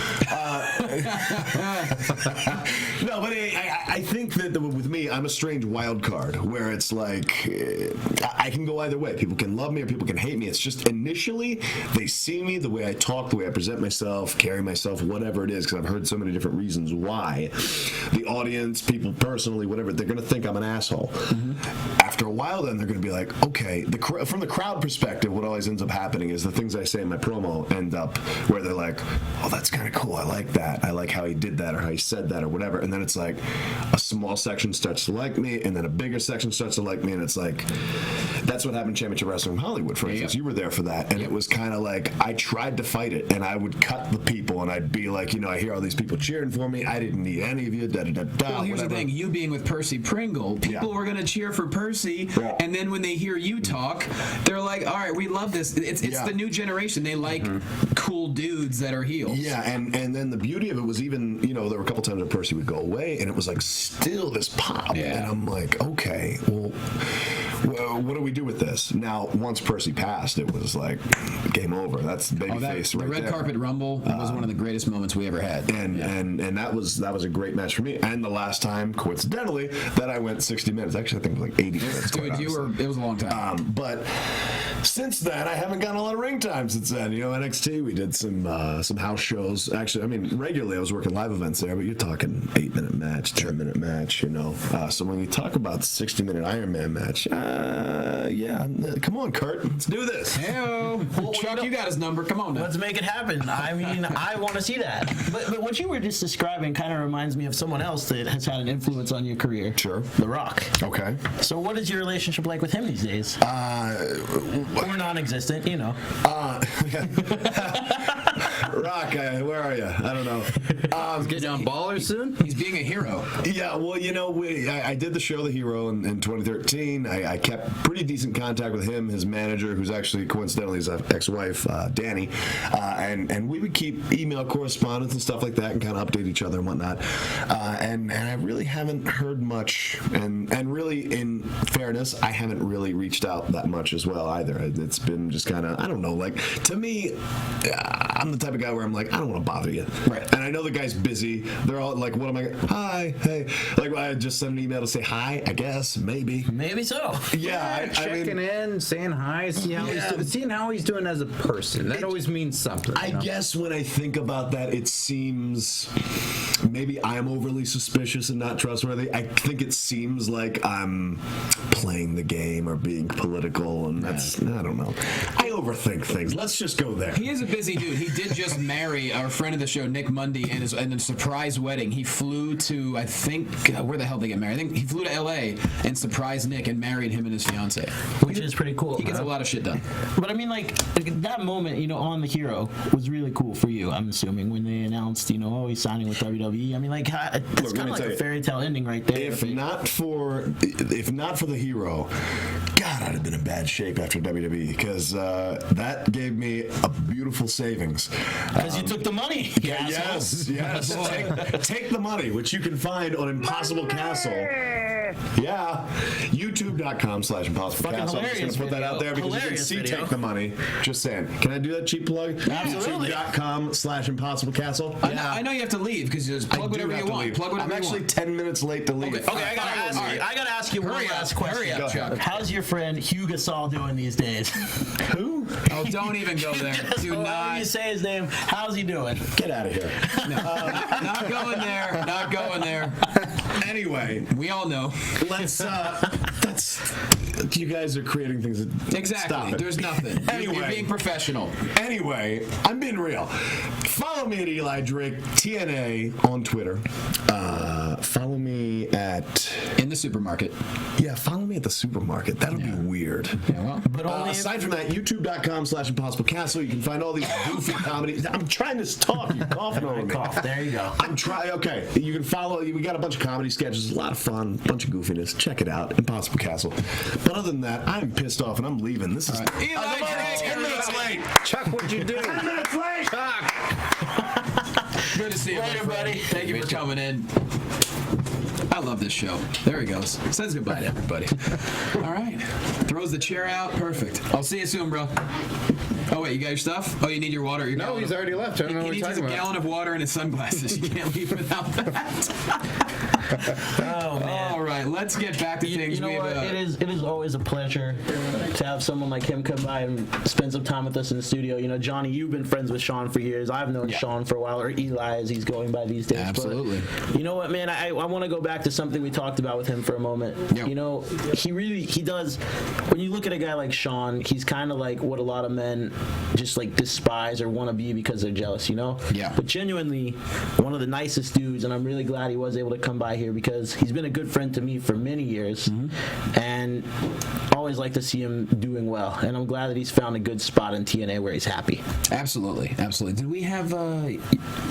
No, but I think that with me, I'm a strange wild card where it's like I can go either way. People can love me or people can hate me. It's just initially they see me, the way I talk, the way I present myself, carry myself, whatever it is, because I've heard so many different reasons why. The audience, people personally, whatever, they're going to think I'm an asshole. Mm-hmm. After a while, then they're going to be like, okay, from the crowd perspective, what always ends up happening is the things I say in my promo end up where they're like, oh, that's kind of cool. I like that. I like how he did that or how he said that or whatever. And then it's like a small section starts to like me and then a bigger section starts to like me. And it's like, That's what happened in Championship Wrestling in Hollywood, for instance. You were there for that, and it was kind of like I tried to fight it, and I would cut the people, and I'd be like, I hear all these people cheering for me. I didn't need any of you. Well, here's the thing: you being with Percy Pringle, people were going to cheer for Percy, and then when they hear you talk, they're like, "All right, we love this." It's the new generation. They like cool dudes that are heels. Yeah, and then the beauty of it was even, there were a couple times that Percy would go away, and it was like still this pop, and I'm like, okay, well, what do we do with this? Now, once Percy passed, it was like game over. That's babyface right there. The red carpet rumble was one of the greatest moments we ever had, and that was a great match for me. And the last time, coincidentally, that I went 60 minutes. Actually, I think it was like 80 minutes. Dude, it was a long time. But since then, I haven't gotten a lot of ring time since then. NXT, we did some house shows. Actually, I mean, regularly I was working live events there, but you're talking 8-minute match, 10-minute match, So when you talk about 60-minute Iron Man match, come on, Kurt, let's do this. Hey-o. Chuck, you got his number. Come on now. Let's make it happen. I mean, I want to see that. But what you were just describing kind of reminds me of someone else that has had an influence on your career. Sure. The Rock. Okay. So what is your relationship like with him these days? Or non-existent, Rock, where are you? I don't know. He's getting on Baller soon? He's being a hero. Yeah, well, I did the show The Hero in 2013. I kept pretty decent contact with him, his manager, who's actually coincidentally his ex-wife, Danny, and we would keep email correspondence and stuff like that and kind of update each other and whatnot. And I really haven't heard much, and really, in fairness, I haven't really reached out that much as well either. It's been just kind of, I don't know, like, to me, I'm the type of guy where I'm like, I don't want to bother you. Right. And I know the guy's busy. They're all like, what am I? Hi, hey. Like, I just send an email to say hi, I guess, maybe. Maybe so. Yeah. Checking in, saying hi, seeing how he's doing as a person. That always means something. I guess when I think about that, it seems maybe I'm overly suspicious and not trustworthy. I think it seems like I'm playing the game or being political, and that's, I don't know. I overthink things. Let's just go there. He is a busy dude. He did just marry our friend of the show, Nick Mundy, in a surprise wedding. He flew to, I think, where the hell did they get married? I think he flew to L.A. and surprised Nick and married him and his fiance. Which is pretty cool. He gets a lot of shit done. But I mean, like, that moment, on The Hero was really cool for you, I'm assuming, when they announced, oh, he's signing with WWE. I mean, like, it's kind of like a fairy tale ending right there. If not for The Hero, God, I'd have been in bad shape after WWE, because that gave me a beautiful savings. Because you took the money. Yes. Take the money, which you can find on Impossible Castle. Yeah, YouTube.com/Impossible Castle. I'm just going to put that out there because you can see Take the Money. Just saying. Can I do that cheap plug? Absolutely. YouTube.com/Impossible Castle. I know you have to leave because you just plug whatever you want. Plug whatever I'm actually 10 minutes late to leave. Okay, I gotta ask you one last question. Hurry up, Chuck. How's your friend Hugh Gasol doing these days? Who? Oh, don't even go there. Do Whenever you say his name, how's he doing? Get out of here. Not going there. Not going there. Anyway, we all know. Let's. You guys are creating things. Exactly. Stop it. There's nothing. Anyway, you're being professional. Anyway, I'm being real. Follow me at Eli Drake TNA on Twitter. Follow me at in the supermarket. Yeah, follow me at the supermarket. That'll be weird. Yeah, well, but aside from that, YouTube.com/Impossible Castle. You can find all these goofy comedies. I'm trying to talk. You're coughing over me. There you go. I'm trying. Okay, you can follow. We got a bunch of comedy sketches. A lot of fun. Bunch of goofiness. Check it out. Impossible Castle. But other than that, I'm pissed off and I'm leaving. This is Eli Drake, 10 minutes late. Chuck, what'd you do? 10 minutes late. Chuck. Good to see you, Later, buddy. Thank you for coming in. I love this show. There he goes. Says goodbye to everybody. All right. Throws the chair out. Perfect. I'll see you soon, bro. Oh, wait, you got your stuff? Oh, you need your water? Your No, he's already left. I don't know what he you're needs talking a about. gallon of water and his sunglasses. You can't leave without that. Oh, man. All right, let's get back to things. You know what? It is always a pleasure to have someone like him come by and spend some time with us in the studio. Johnny, you've been friends with Sean for years. I've known Sean for a while, or Eli as he's going by these days. Absolutely. But you know what, man? I want to go back to something we talked about with him for a moment. Yep. He does. When you look at a guy like Sean, he's kind of like what a lot of men just like despise or want to be because they're jealous, Yeah. But genuinely, one of the nicest dudes, and I'm really glad he was able to come by. guy here because he's been a good friend to me for many years, and always like to see him doing well. And I'm glad that he's found a good spot in TNA where he's happy. Absolutely. Did we have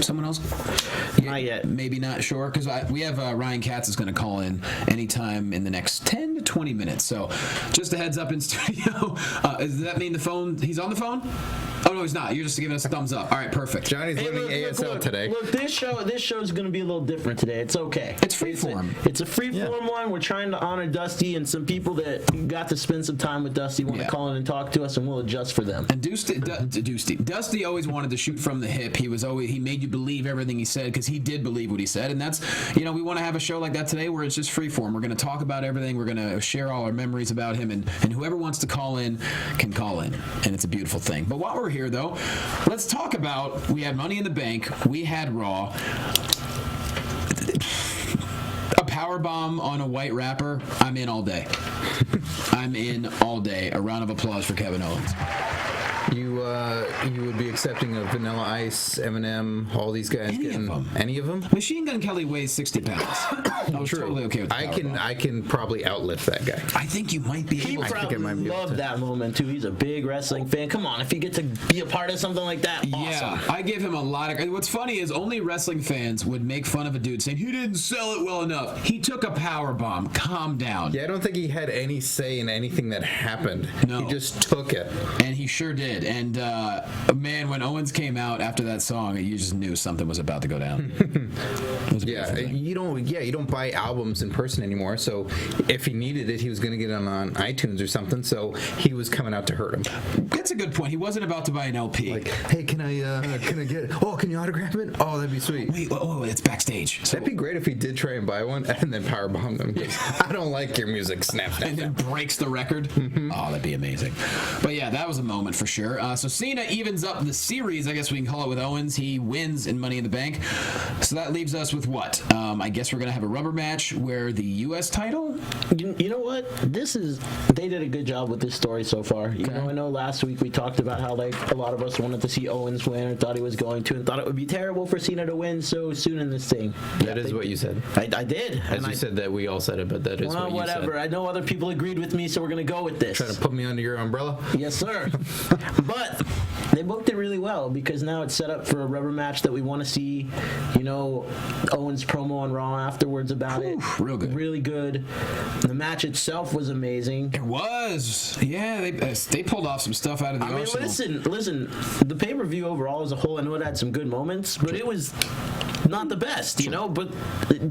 someone else? Not yet. Maybe not sure, because we have Ryan Katz is going to call in anytime in the next 10 to 20 minutes. So just a heads up in studio. Does that mean the phone? He's on the phone? Oh, no, he's not. You're just giving us a thumbs up. All right, perfect. Johnny's learning ASL today. Look, this show is going to be a little different today. It's okay. It's freeform. It's a freeform one. We're trying to honor Dusty, and some people that got to spend some time with Dusty want to call in and talk to us, and we'll adjust for them. And Dusty always wanted to shoot from the hip. He made you believe everything he said because he did believe what he said, and that's we want to have a show like that today where it's just freeform. We're going to talk about everything. We're going to share all our memories about him, and whoever wants to call in can call in, and it's a beautiful thing. But while we're here, though, let's talk about, we had Money in the Bank, we had Raw. A power bomb on a white rapper, I'm in all day. I'm in all day. A round of applause for Kevin Owens. You would be accepting of Vanilla Ice, Eminem, all these guys. Any of them? Machine Gun Kelly weighs 60 pounds. I was totally okay with that. I can probably outlift that guy. I think you might be He able to. probably loved that moment too. He's a big wrestling fan. Come on, if you get to be a part of something like that, awesome. Yeah, I give him a lot of. What's funny is only wrestling fans would make fun of a dude saying he didn't sell it well enough. He took a power bomb. Calm down. Yeah, I don't think he had any say in anything that happened. No. He just took it. And he sure did. And man, when Owens came out after that song, you just knew something was about to go down. You don't buy albums in person anymore. So if he needed it, he was going to get it on iTunes or something. So he was coming out to hurt him. That's a good point. He wasn't about to buy an LP. Like, hey, can I get it? Oh, can you autograph it? Oh, that'd be sweet. Wait, it's backstage. So that'd be great if he did try and buy one and then powerbomb them. I don't like your music. Snap. And then breaks the record. Oh, that'd be amazing. But yeah, that was a moment for sure. So Cena evens up the series, I guess we can call it, with Owens. He wins in Money in the Bank. So that leaves us with what? I guess we're going to have a rubber match where the U.S. title? You know what? They did a good job with this story so far. You know, I know last week we talked about how like a lot of us wanted to see Owens win or thought he was going to and thought it would be terrible for Cena to win so soon in this thing. That is what you said. I did. As you said that we all said it, but that is what you whatever. said. I know other people agreed with me, so we're going to go with this. Trying to put me under your umbrella? Yes, sir. But they booked it really well because now it's set up for a rubber match that we want to see. You know, Owens promo on Raw afterwards about it. Real good. Really good. The match itself was amazing. It was. Yeah, they pulled off some stuff out of the arsenal. Listen. The pay-per-view overall as a whole, I know it had some good moments, but it was not the best, you know? But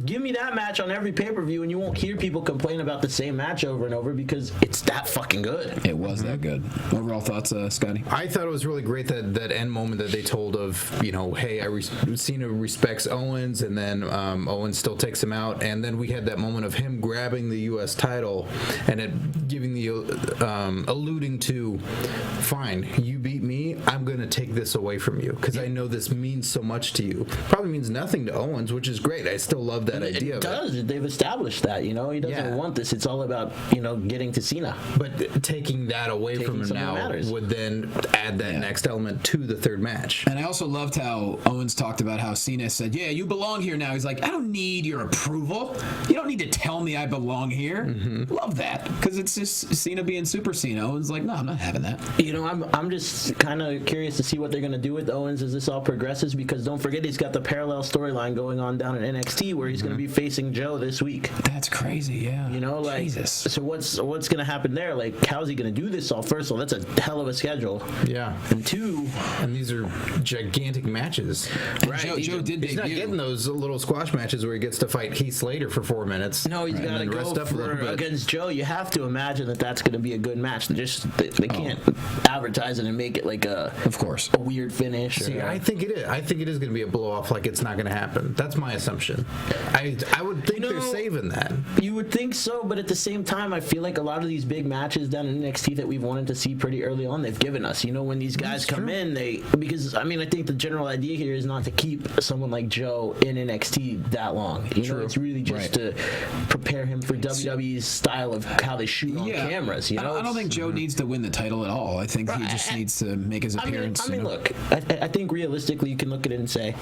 give me that match on every pay-per-view and you won't hear people complain about the same match over and over because it's that fucking good. It was that good. Overall thoughts, Scotty? I thought it was really great that end moment that they told of, you know, hey, Cena respects Owens, and then Owens still takes him out, and then we had that moment of him grabbing the U.S. title and it giving the alluding to, fine, you beat me, I'm going to take this away from you because I know this means so much to you. Probably means nothing to Owens, which is great. I still love that idea. It does. They've established that, you know. He doesn't want this. It's all about, you know, getting to Cena. But taking that away from him now would then add that next element to the third match. And I also loved how Owens talked about how Cena said, yeah, you belong here now. He's like, I don't need your approval. You don't need to tell me I belong here. Love that. Because it's just Cena being super Cena. Owens like, no, I'm not having that. You know, I'm just kind of curious to see what they're going to do with Owens as this all progresses, because don't forget he's got the parallel storyline going on down in NXT where he's going to be facing Joe this week. That's crazy, yeah. You know, like, Jesus. So what's going to happen there? Like, how's he going to do this all? First of all, that's a hell of a schedule. Yeah. And two, and these are gigantic matches. Right. Joe did debut. He's not getting those little squash matches where he gets to fight Heath Slater for 4 minutes. No, he's got to go against Joe. You have to imagine that that's going to be a good match. They can't advertise it and make it like a weird finish. See, I think it is. I think it is going to be a blow off. Like it's not going to happen. That's my assumption. I would think they're saving that. You would think so, but at the same time, I feel like a lot of these big matches down in NXT that we've wanted to see pretty early on, they've given us. You know, when these guys come in, because I think the general idea here is not to keep someone like Joe in NXT that long. You know, it's really just to prepare him for WWE's style of how they shoot on cameras. You know, I don't think Joe needs to win the title at all. I think he just needs to make his appearance. Rhodes. I mean, look, I think realistically you can look at it and say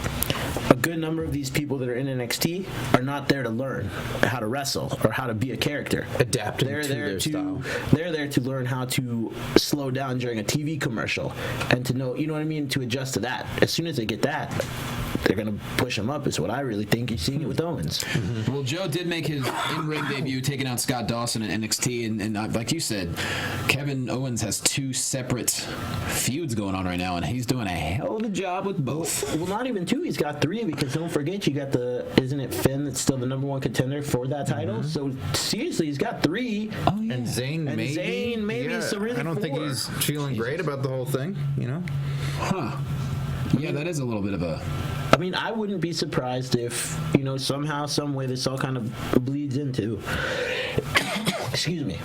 a good number of these people that are in NXT are not there to learn how to wrestle or how to be a character. Adapting to their style. They're there to learn how to slow down during a TV commercial and to know, you know what I mean, to adjust to that. As soon as they get that, they're going to push him up is what I really think. You're seeing it with Owens. Mm-hmm. Well, Joe did make his in-ring debut taking out Scott Dawson in NXT, and like you said, Kevin Owens has 2 separate feuds going on right now, and he's doing a hell of a job with both. Well, not even 2. He's got 3 because don't forget you got isn't it Finn that's still the #1 contender for that title? Mm-hmm. So seriously, he's got 3. Oh, yeah. And Zayn maybe. Yeah, so really I don't think he's feeling great about the whole thing, you know? Huh. Yeah, that is a little bit of a... I mean, I wouldn't be surprised if, you know, somehow, some way this all kind of bleeds into, excuse me,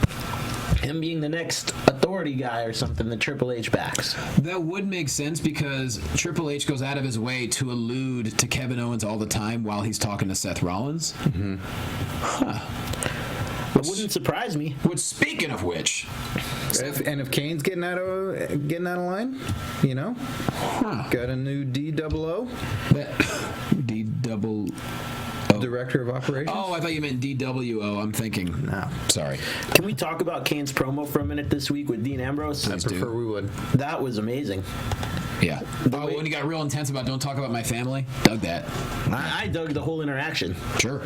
him being the next authority guy or something that Triple H backs. That would make sense because Triple H goes out of his way to allude to Kevin Owens all the time while he's talking to Seth Rollins. Mm-hmm. Huh. It wouldn't surprise me. Which, speaking of which... If Kane's getting out of line, you know? Huh. Got a new D-double-O? D-double... Director of Operations? Oh, I thought you meant DWO. I'm thinking. No. Sorry. Can we talk about Kane's promo for a minute this week with Dean Ambrose? I prefer we would. That was amazing. Yeah. When he got real intense about don't talk about my family, dug that. I dug the whole interaction. Sure.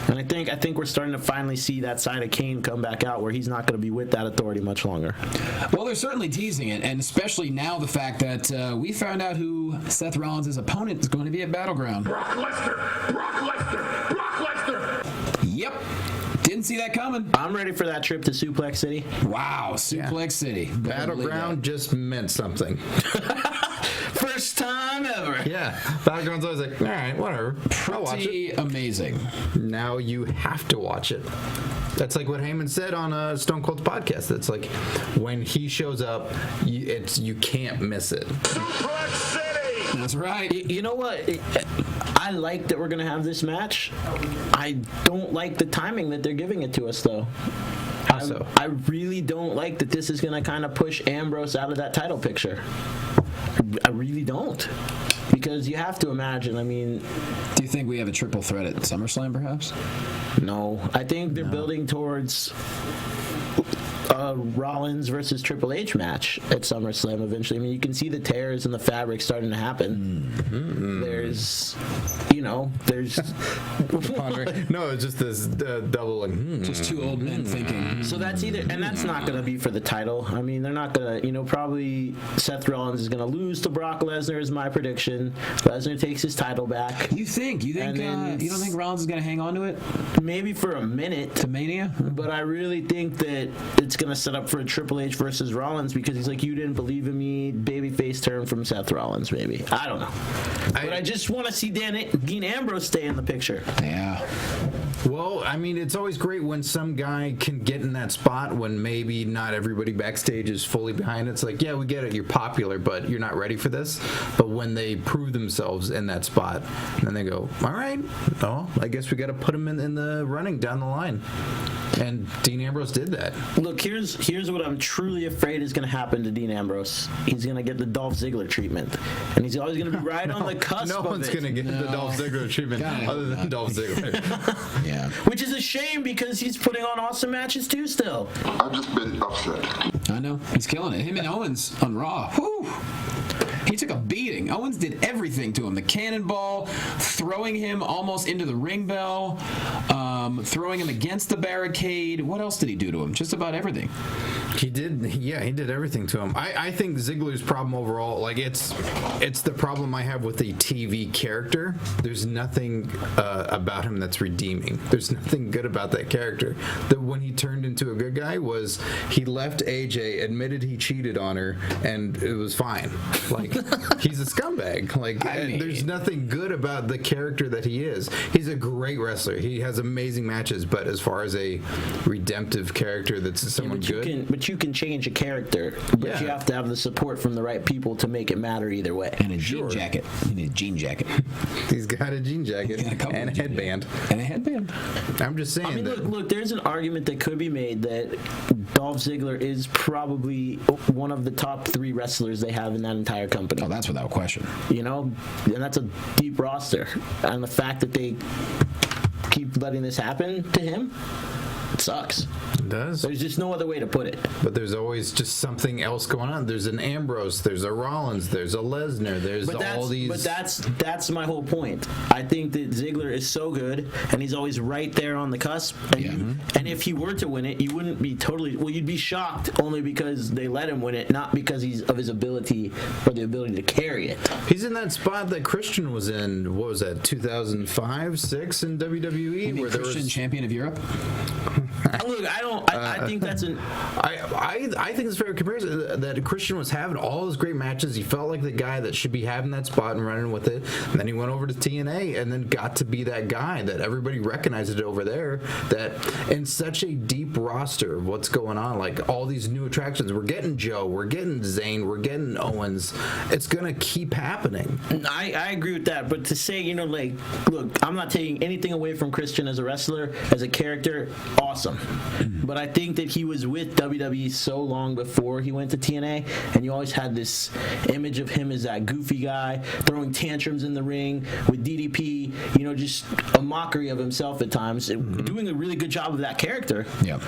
And I think we're starting to finally see that side of Kane come back out where he's not going to be with that authority much longer. Well, they're certainly teasing it, and especially now the fact that we found out who Seth Rollins' opponent is going to be at Battleground. Brock Lesnar! Brock Lesnar! Brock Lesnar! Yep. Didn't see that coming. I'm ready for that trip to Suplex City. Wow, Suplex City. Battleground just meant something. First time ever. Yeah. Battleground's always like, all right, whatever. I'll watch Pretty it. amazing. Now you have to watch it. That's like what Heyman said on Stone Cold's podcast. That's like when he shows up, you can't miss it. Suplex City! That's right. You know what? I like that we're going to have this match. I don't like the timing that they're giving it to us, though. So? I really don't like that this is going to kind of push Ambrose out of that title picture. I really don't. Because you have to imagine, I mean... Do you think we have a triple threat at SummerSlam, perhaps? No. I think they're building towards... Rollins versus Triple H match at SummerSlam eventually. I mean, you can see the tears in the fabric starting to happen. Mm-hmm. There's... No, it's just this double like, Just 2 old men thinking. So that's either, and that's not going to be for the title. I mean, they're not going to, probably Seth Rollins is going to lose to Brock Lesnar is my prediction. Lesnar takes his title back. You think? You don't think Rollins is going to hang on to it? Maybe for a minute. To Mania? But I really think that it's going to set up for a Triple H versus Rollins because he's like, you didn't believe in me, babyface turn from Seth Rollins, maybe. I don't know. But I just want to see Dean Ambrose stay in the picture. Yeah. Well, I mean, it's always great when some guy can get in that spot when maybe not everybody backstage is fully behind it. It's like, yeah, we get it, you're popular, but you're not ready for this. But when they prove themselves in that spot, then they go, all right, well, I guess we got to put them in the running down the line. And Dean Ambrose did that. Look, here's what I'm truly afraid is going to happen to Dean Ambrose. He's going to get the Dolph Ziggler treatment. And he's always going to be right on the cusp of it. No one's going to get the Dolph Ziggler treatment other than Dolph Ziggler. Yeah. Which is a shame because he's putting on awesome matches too still. I'm just a bit upset. I know. He's killing it. Him and Owens on Raw. Whew. He took a beating. Owens did everything to him. The cannonball, throwing him almost into the ring bell, throwing him against the barricade. What else did he do to him? Just about everything. He did everything to him. I think Ziggler's problem overall, like it's the problem I have with the TV character. There's nothing about him that's redeeming. There's nothing good about that character. That when he turned into a good guy was he left AJ, admitted he cheated on her, and it was fine. Like he's a scumbag. Like, there's nothing good about the character that he is. He's a great wrestler. He has amazing matches, but as far as a redemptive character that's someone good. But you can change a character, but you have to have the support from the right people to make it matter either way. And a jean jacket. You need a jean jacket. He's got a jean jacket and a headband. And a headband. I'm just saying. I mean, look, there's an argument that could be made that Dolph Ziggler is probably one of the top 3 wrestlers they have in that entire company. Oh, that's without question. You know, and that's a deep roster. And the fact that they keep letting this happen to him, it sucks. It does. There's just no other way to put it. But there's always just something else going on. There's an Ambrose, there's a Rollins, there's a Lesnar, there's all these. But that's my whole point. I think that Ziggler is so good, and he's always right there on the cusp. And, and if he were to win it, you wouldn't be totally. Well, you'd be shocked only because they let him win it, not because of his ability or the ability to carry it. He's in that spot that Christian was in. What was that? 2005, 6 in WWE, where Christian champion of Europe. Look, I think that's an. I think it's a fair comparison that Christian was having all his great matches. He felt like the guy that should be having that spot and running with it. And then he went over to TNA and then got to be that guy that everybody recognized it over there. That in such a deep roster of what's going on, like all these new attractions. We're getting Joe, we're getting Zayn, we're getting Owens. It's gonna keep happening. I agree with that, but to say, you know, like, look, I'm not taking anything away from Christian as a wrestler, as a character, awesome. But I think that he was with WWE so long before he went to TNA, and you always had this image of him as that goofy guy throwing tantrums in the ring with DDP, you know, just a mockery of himself at times, doing a really good job of that character. Yep.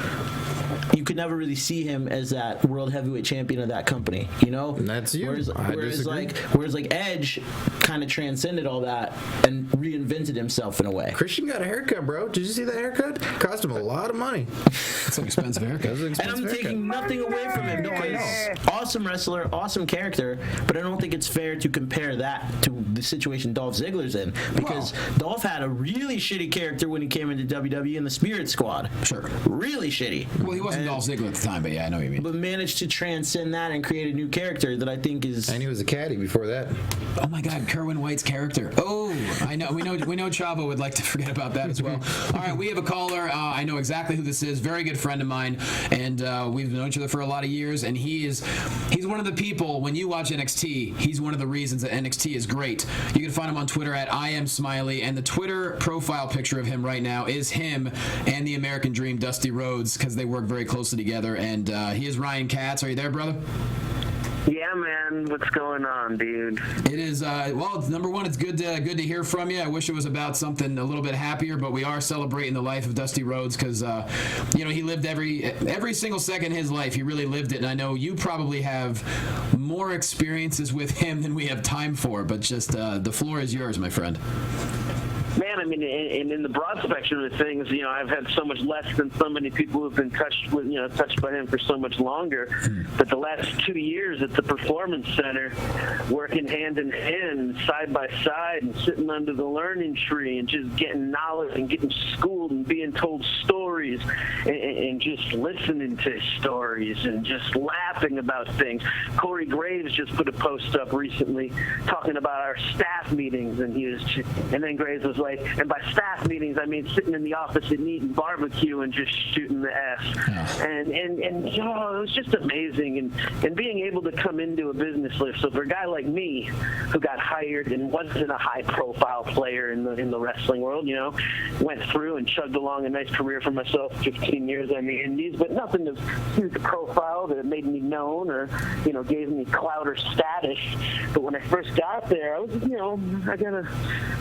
You could never really see him as that world heavyweight champion of that company, you know? And that's you. Whereas like Edge kind of transcended all that and reinvented himself in a way. Christian got a haircut, bro. Did you see that haircut? Cost him a lot of money. That's an expensive haircut. And I'm taking nothing away from him because awesome wrestler, awesome character, but I don't think it's fair to compare that to the situation Dolph Ziggler's in, because Dolph had a really shitty character when he came into WWE in the Spirit Squad. Sure. Really shitty. Well, he wasn't Dolph Ziggler at the time, but yeah, I know what you mean. But managed to transcend that and create a new character that I think is... And he was a caddy before that. Oh my God, Kerwin White's character. Oh, I know. We know Chavo would like to forget about that as well. All right, we have a caller. I know exactly who this is. Very good friend of mine, and we've known each other for a lot of years. And he's one of the people. When you watch NXT, he's one of the reasons that NXT is great. You can find him on Twitter at @IamSmiley, and the Twitter profile picture of him right now is him and the American Dream, Dusty Rhodes, because they work very closely together. And he is Ryan Katz. Are you there, brother? Yeah, man. What's going on, dude? It is, well, number one, it's good to hear from you. I wish it was about something a little bit happier, but we are celebrating the life of Dusty Rhodes because, you know, he lived every single second of his life. He really lived it, and I know you probably have more experiences with him than we have time for, but just the floor is yours, my friend. Man, I mean, in the broad spectrum of things, you know, I've had so much less than so many people who've been touched by him for so much longer. But the last 2 years at the Performance Center, working hand in hand, side by side, and sitting under the learning tree, and just getting knowledge and getting schooled and being told stories, and just listening to stories and just laughing about things. Corey Graves just put a post up recently talking about our staff meetings, and then Graves was like, and by staff meetings, I mean sitting in the office and eating barbecue and just shooting the S. And you know, it was just amazing. And being able to come into a business life. So for a guy like me, who got hired and wasn't a high-profile player in the wrestling world, you know, went through and chugged along a nice career for myself, 15 years on the indies, but nothing of huge profile that made me known or, you know, gave me clout or status. But when I first got there, I was, you know, I got a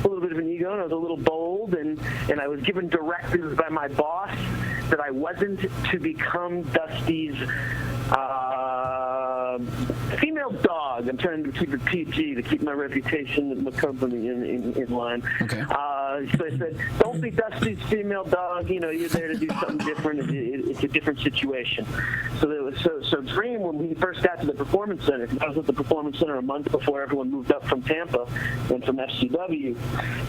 little bit of an ego, and I was a little bold, and I was given directives by my boss that I wasn't to become Dusty's female dog. I'm trying to keep it PG to keep my reputation in the company in line. Okay. So I said, don't be Dusty's female dog. You know, you're there to do something different. It's a different situation. So Dream, when he first got to the Performance Center, I was at the Performance Center a month before everyone moved up from Tampa and from FCW,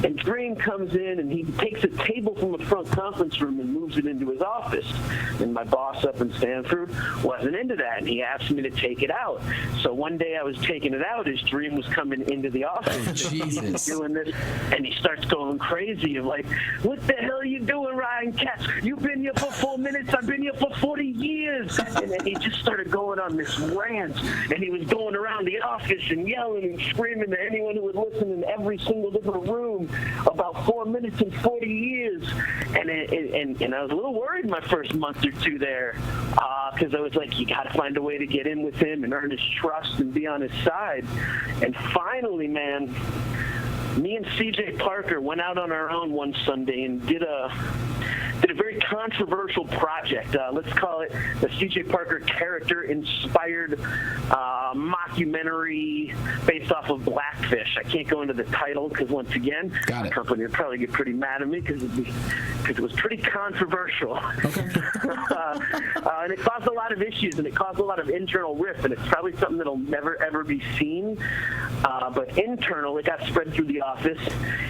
and Dream comes in and he takes a table from the front conference room and moves it into his office. And my boss up in Stanford wasn't into that, and he asked me to take it out. So one day I was taking it out as Dream was coming into the office. Jesus. Doing this, and he starts going crazy of like, what the hell are you doing, Ryan Katz? You've been here for 4 minutes. I've been here for 40 years. And then he just started going on this rant, and he was going around the office and yelling and screaming to anyone who would listen in every single different room about 4 minutes and 40 years. And I was a little worried my first month or two there, because I was like, you got to find a way to get in with him and earn his trust and be on his side. And finally, man, me and CJ Parker went out on our own one Sunday and did a very controversial project. Let's call it the CJ Parker character-inspired mockumentary based off of Blackfish. I can't go into the title because, once again, the company would probably get pretty mad at me because it was pretty controversial. Okay. And it caused a lot of issues, and it caused a lot of internal rift, and it's probably something that'll never, ever be seen. But internal, it got spread through the office,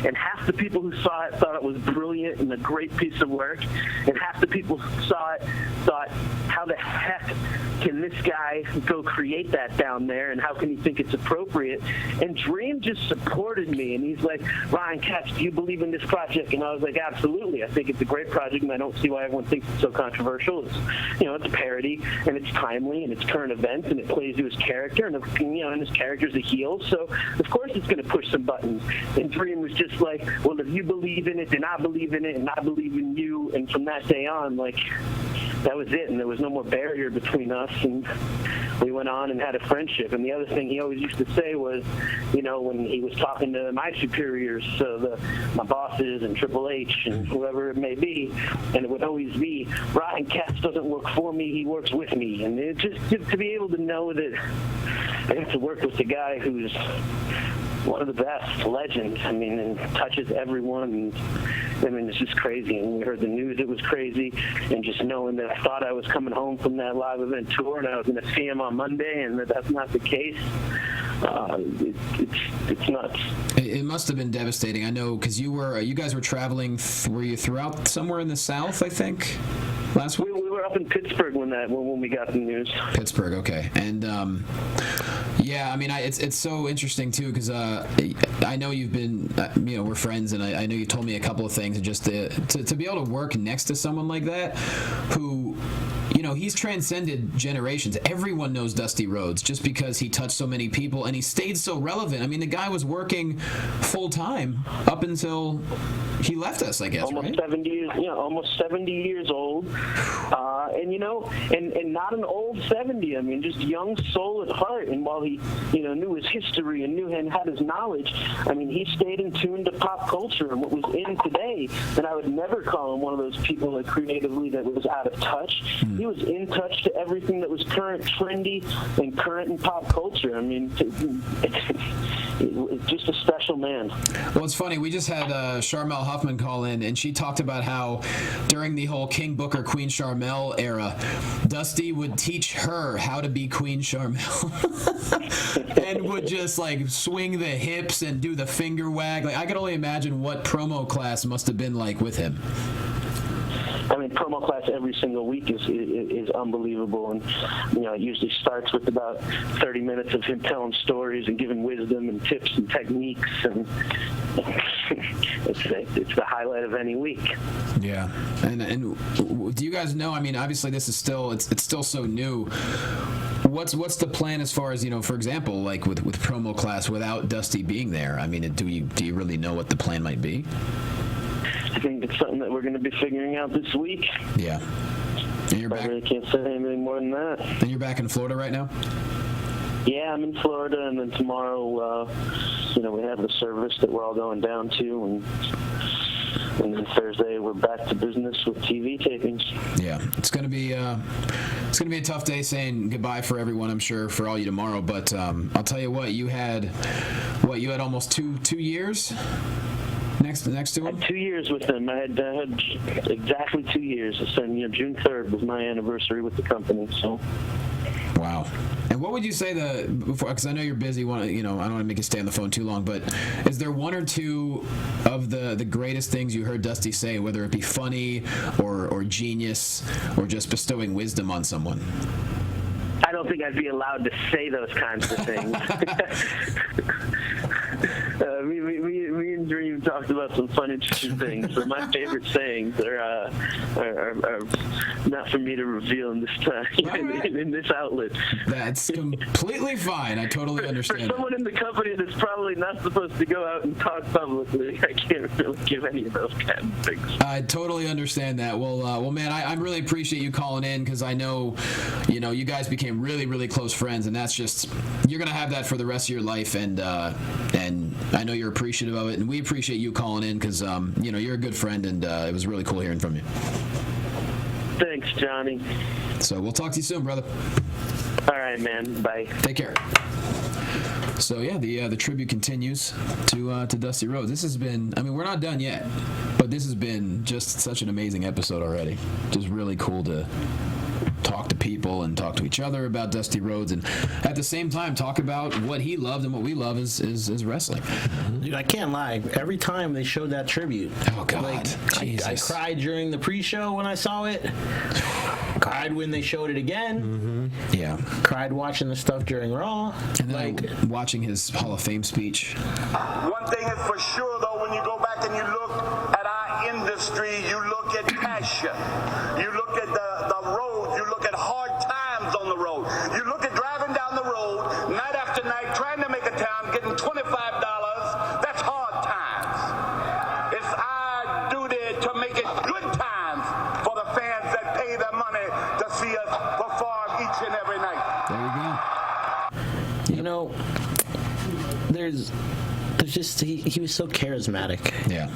and half the people who saw it thought it was brilliant and a great piece of work, and half the people who saw it thought, how the heck can this guy go create that down there, and how can he think it's appropriate? And Dream just supported me, and he's like, Ryan Katz, do you believe in this project? And I was like, absolutely. I think it's a great project, and I don't see why everyone thinks it's so controversial. It's, you know, it's a parody, and it's timely, and it's current events, and it plays to his character, and, you know, and his character's a heel, so of course it's going to push some buttons. And Dream was just like, well, if you believe in it, then I believe in it, and I believe in you. And from that day on, like, that was it, and there was no more barrier between us, and we went on and had a friendship. And the other thing he always used to say was, you know, when he was talking to my superiors, my bosses and Triple H and whoever it may be, and it would always be, Ryan Katz doesn't work for me, he works with me. And it just to be able to know that I get to work with the guy who's one of the best, legend. I mean, and touches everyone. And, I mean, it's just crazy. And when we heard the news, it was crazy. And just knowing that I thought I was coming home from that live event tour and I was going to see him on Monday, and that's not the case. It's nuts. It must have been devastating. I know, because you guys were traveling. Were you throughout somewhere in the South? I think last week. We were up in Pittsburgh when we got the news. Pittsburgh, okay. And yeah, I mean, it's so interesting too, because I know you've been, you know, we're friends, and I know you told me a couple of things, and just to be able to work next to someone like that, who, you know, he's transcended generations. Everyone knows Dusty Rhodes just because he touched so many people and he stayed so relevant. I mean, the guy was working full time up until he left us, I guess. Almost right? 70 years, you know, almost 70 years old, and you know, and not an old 70. I mean, just young soul at heart. And while he, you know, knew his history and knew and had his knowledge, I mean, he stayed in tune to pop culture and what was in today. And I would never call him one of those people that creatively that was out of touch. He was in touch to everything that was current, trendy, and current in pop culture. I mean, it's just a special man. Well, it's funny. We just had Sharmell Huffman call in, and she talked about how during the whole King Booker, Queen Sharmell era, Dusty would teach her how to be Queen Sharmell and would just like swing the hips and do the finger wag. Like, I could only imagine what promo class must have been like with him. I mean, promo class every single week is unbelievable, and you know, it usually starts with about 30 minutes of him telling stories and giving wisdom and tips and techniques, and it's the highlight of any week. Yeah, and do you guys know? I mean, obviously this is still it's still so new. What's the plan as far as, you know, for example, like with promo class without Dusty being there? I mean, do you really know what the plan might be? I think it's something that we're going to be figuring out this week. Yeah. And you're back. I really can't say anything more than that. And you're back in Florida right now? Yeah, I'm in Florida, and then tomorrow, you know, we have the service that we're all going down to, and then Thursday we're back to business with TV tapings. Yeah, it's gonna be a tough day saying goodbye for everyone, I'm sure, for all you tomorrow. But I'll tell you what, you had almost two years next to him? 2 years with him. I had exactly 2 years. So, June 3rd was my anniversary with the company. So. Wow. And what would you say because I know you're busy, I don't want to make you stay on the phone too long, but is there one or two of the greatest things you heard Dusty say, whether it be funny or genius or just bestowing wisdom on someone? I don't think I'd be allowed to say those kinds of things. Me and Dream talked about some fun, interesting things. So my favorite sayings are not for me to reveal in this time, in this outlet. That's completely fine. I totally understand. For someone in the company that's probably not supposed to go out and talk publicly, I can't really give any of those kind of things. I totally understand that. Well, man, I really appreciate you calling in because I know, you guys became really, really close friends, and that's just you're gonna have that for the rest of your life, and I know you're appreciative of it, and we appreciate you calling in because you're a good friend, and it was really cool hearing from you. Thanks, Johnny. So we'll talk to you soon, brother. All right, man. Bye. Take care. So yeah, the tribute continues to Dusty Rhodes. This has been, we're not done yet, but this has been just such an amazing episode already. Just really cool to talk to people and talk to each other about Dusty Rhodes, and at the same time talk about what he loved and what we love is wrestling. Dude, I can't lie. Every time they showed that tribute, oh god, I cried during the pre-show when I saw it. Cried when they showed it again. Mm-hmm. Yeah. Cried watching the stuff during Raw. And then watching his Hall of Fame speech. One thing is for sure, though, when you go back and you look at our industry, you look at passion. You look at the road. You look at hard times on the road. You look at driving down the road night after night, trying to make a town, getting $25. That's hard times. It's our duty to make it good times for the fans that pay their money to see us perform each and every night. There you go. There's just he was so charismatic. Yeah.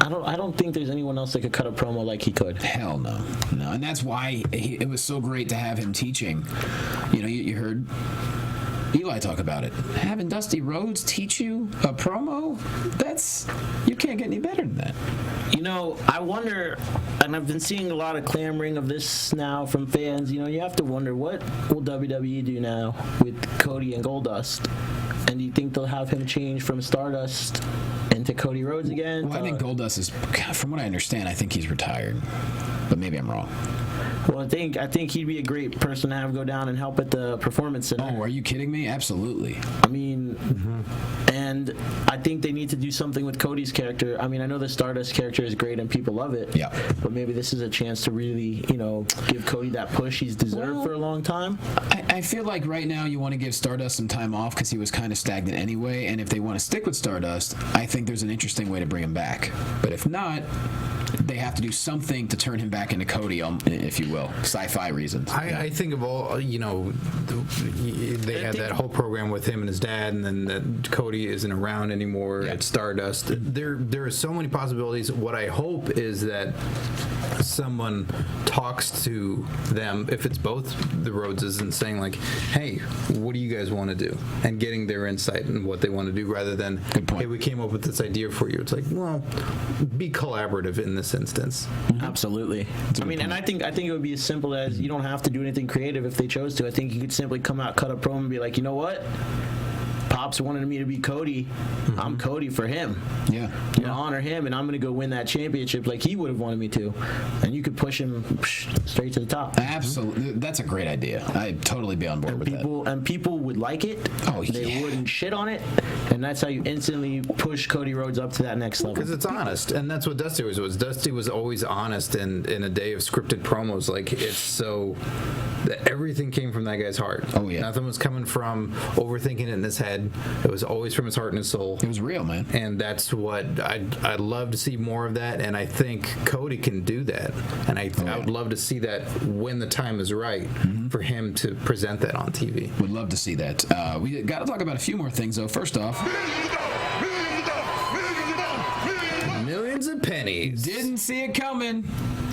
I don't think there's anyone else that could cut a promo like he could. Hell no. And that's why it was so great to have him teaching. You heard Eli talk about it. Having Dusty Rhodes teach you a promo, you can't get any better than that. I wonder, and I've been seeing a lot of clamoring of this now from fans. You have to wonder, what will WWE do now with Cody and Goldust? And do you think they'll have him change from Stardust into Cody Rhodes again? Well, I think Goldust is, from what I understand, I think he's retired. But maybe I'm wrong. Well, I think he'd be a great person to have go down and help at the Performance Center. Oh, are you kidding me? Absolutely. And I think they need to do something with Cody's character. I know the Stardust character is great and people love it. Yeah. But maybe this is a chance to really, give Cody that push he's deserved for a long time. I feel like right now you want to give Stardust some time off because he was kind of stagnant anyway. And if they want to stick with Stardust, I think there's an interesting way to bring him back. But if not, they have to do something to turn him back into Cody, if you will, sci-fi reasons. I think of all, they had that whole program with him and his dad, and then that Cody isn't around anymore at Stardust. There are so many possibilities. What I hope is that someone talks to them, if it's both the Rhodeses, and saying like, hey, what do you guys want to do? And getting their insight and what they want to do, rather than, hey, we came up with this idea for you. It's like, well, be collaborative in this instance. Absolutely. And I think it would be as simple as, you don't have to do anything creative if they chose to. I think you could simply come out, cut a promo, and be like, you know what? Pops wanted me to be Cody. I'm Cody for him. Yeah. I'm gonna honor him, and I'm gonna go win that championship like he would have wanted me to. And you could push him straight to the top. Absolutely. That's a great idea. I'd totally be on board with that. And people would like it. Oh, yeah. They wouldn't shit on it. And that's how you instantly push Cody Rhodes up to that next level. Because it's honest. And that's what Dusty was. Dusty was always honest in a day of scripted promos. Like, it's so... everything came from that guy's heart. Oh, yeah. Nothing was coming from overthinking it in his head. It was always from his heart and his soul. It was real, man. And that's what I'd love to see more of that. And I think Cody can do that. And I would love to see that when the time is right for him to present that on TV. Would love to see that. We got to talk about a few more things, though. First off, millions of pennies. Didn't see it coming.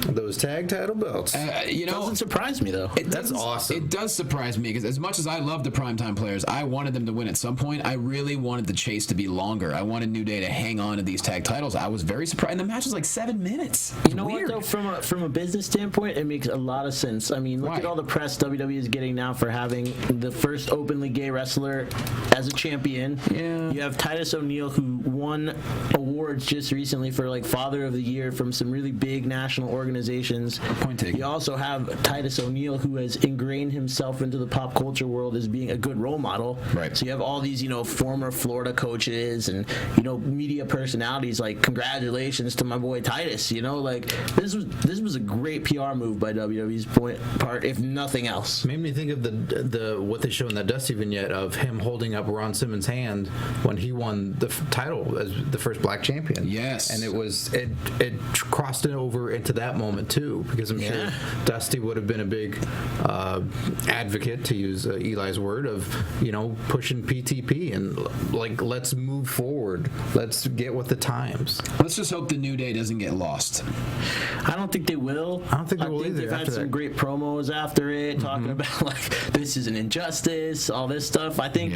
Those tag title belts. Doesn't surprise me though. That's awesome. It does surprise me because as much as I love the primetime players, I wanted them to win at some point. I really wanted the chase to be longer. I wanted New Day to hang on to these tag titles. I was very surprised. And the match was like 7 minutes. You know what though? From a business standpoint, it makes a lot of sense. I mean, look at all the press WWE is getting now for having the first openly gay wrestler as a champion. Yeah. You have Titus O'Neil, who won awards just recently for like Father of the Year from some really big national organizations. Point taken. You also have Titus O'Neil, who has ingrained himself into the pop culture world as being a good role model. Right. So you have all these, former Florida coaches and, media personalities. Like, congratulations to my boy Titus. This was a great PR move by WWE's part, if nothing else. Made me think of the what they show in that Dusty vignette of him holding up Ron Simmons' hand when he won the title as the first black champion. Yes. And it crossed it over into that moment too, because I'm sure Dusty would have been a big advocate, to use Eli's word, of pushing PTP and like, let's move forward, let's get with the times. Let's just hope the New Day doesn't get lost. I don't think they will. I don't think they will either. They've had some great promos after it, talking about like this is an injustice, all this stuff. I think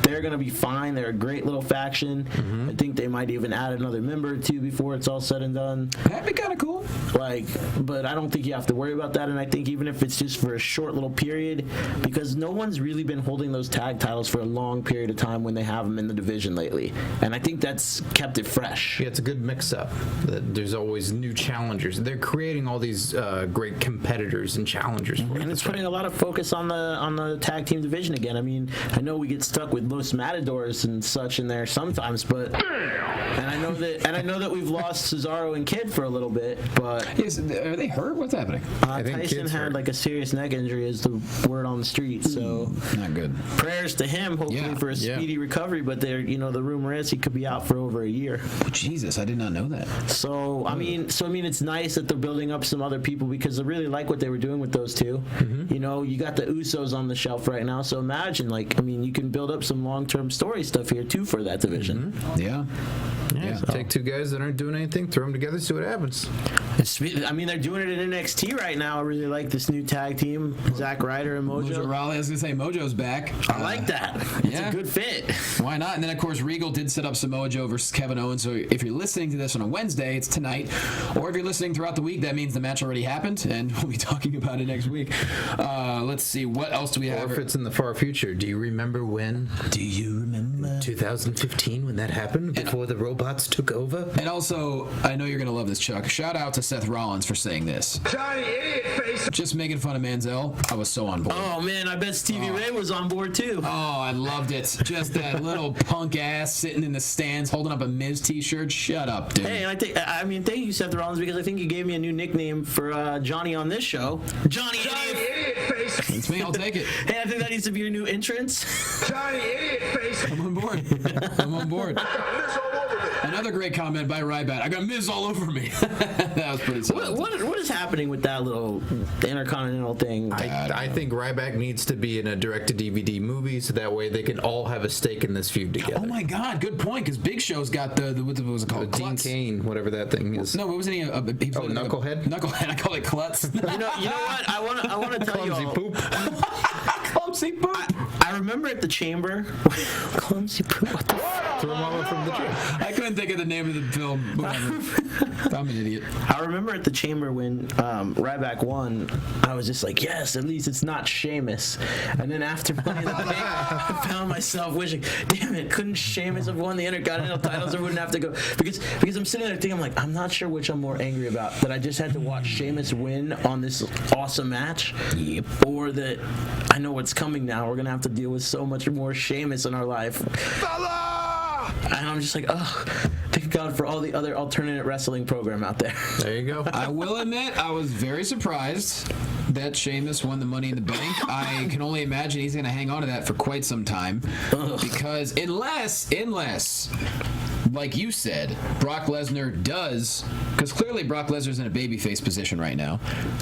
they're gonna be fine. They're a great little faction. I think they might even add another member or two before it's all said and done. That'd be kind of cool. But I don't think you have to worry about that. And I think even if it's just for a short little period, because no one's really been holding those tag titles for a long period of time when they have them in the division lately. And I think that's kept it fresh. Yeah, it's a good mix-up. There's always new challengers. They're creating all these great competitors and challengers. And it's putting a lot of focus on the tag team division again. I mean, I know we get stuck with Los Matadors and such in there sometimes, but and I know that we've lost Cesaro and Kid for a little bit, but are they hurt? What's happening? Tyson had like a serious neck injury, is the word on the street. So not good. Prayers to him, hopefully for a speedy recovery. But the rumor is he could be out for over a year. Oh, Jesus, I did not know that. So I mean, it's nice that they're building up some other people because I really like what they were doing with those two. You got the Usos on the shelf right now, so imagine you can build up some long-term story stuff here too for that division. Yeah. So take two guys that aren't doing anything, throw them together, see what happens. They're doing it in NXT right now. I really like this new tag team, Zack Ryder and Mojo Rawley. I was gonna say Mojo's back. I like that. It's a good fit. Why not? And then of course Regal did set up Samoa Joe versus Kevin Owens. So if you're listening to this on a Wednesday, it's tonight. Or if you're listening throughout the week, that means the match already happened, and we'll be talking about it next week. Let's see, what else do we have? Or if it's in the far future, do you remember when? Do you remember 2015 when that happened, before the robots took over? And also, I know you're gonna love this, Chuck. Shout out to Seth Rollins for saying this. Johnny idiot face. Just making fun of Manziel. I was so on board. Oh man, I bet Stevie Ray was on board too. Oh, I loved it. Just that little punk ass sitting in the stands holding up a Miz t-shirt. Shut up, dude. Hey, thank you, Seth Rollins, because I think you gave me a new nickname for Johnny on this show. Johnny idiot face. It's me. I'll take it. Hey, I think that needs to be your new entrance. Johnny idiot face. I'm on board. I'm on board. Another great comment by Ryback. I got Miz all over me. That was pretty solid. What is happening with that little Intercontinental thing? I think Ryback needs to be in a direct-to-DVD movie, so that way they can all have a stake in this feud together. Oh my God, good point. Because Big Show's got the what was it called? Dean Cain, whatever that thing is. No, what wasn't he? Knucklehead. Knucklehead. I call it Klutz. You know what? I want to tell you all. Poop. Clumsy poop. I remember at the Chamber. Clumsy poop. What the fuck? Throw Mama from the gym. I couldn't think of the name of the film. I'm an idiot. I remember at the Chamber when Ryback won, I was just like, yes, at least it's not Sheamus. And then after playing the game, I found myself wishing, damn it, couldn't Sheamus have won the Intercontinental titles or wouldn't have to go? Because I'm sitting there thinking, I'm not sure which I'm more angry about, that I just had to watch Sheamus win on this awesome match, or that I know what's coming now. We're going to have to deal with so much more Sheamus in our life. And I'm just like, oh, thank God for all the other alternate wrestling program out there. There you go. I will admit, I was very surprised that Sheamus won the Money in the Bank. I can only imagine he's going to hang on to that for quite some time. Because unless, like you said, Brock Lesnar does, because clearly Brock Lesnar's in a babyface position right now.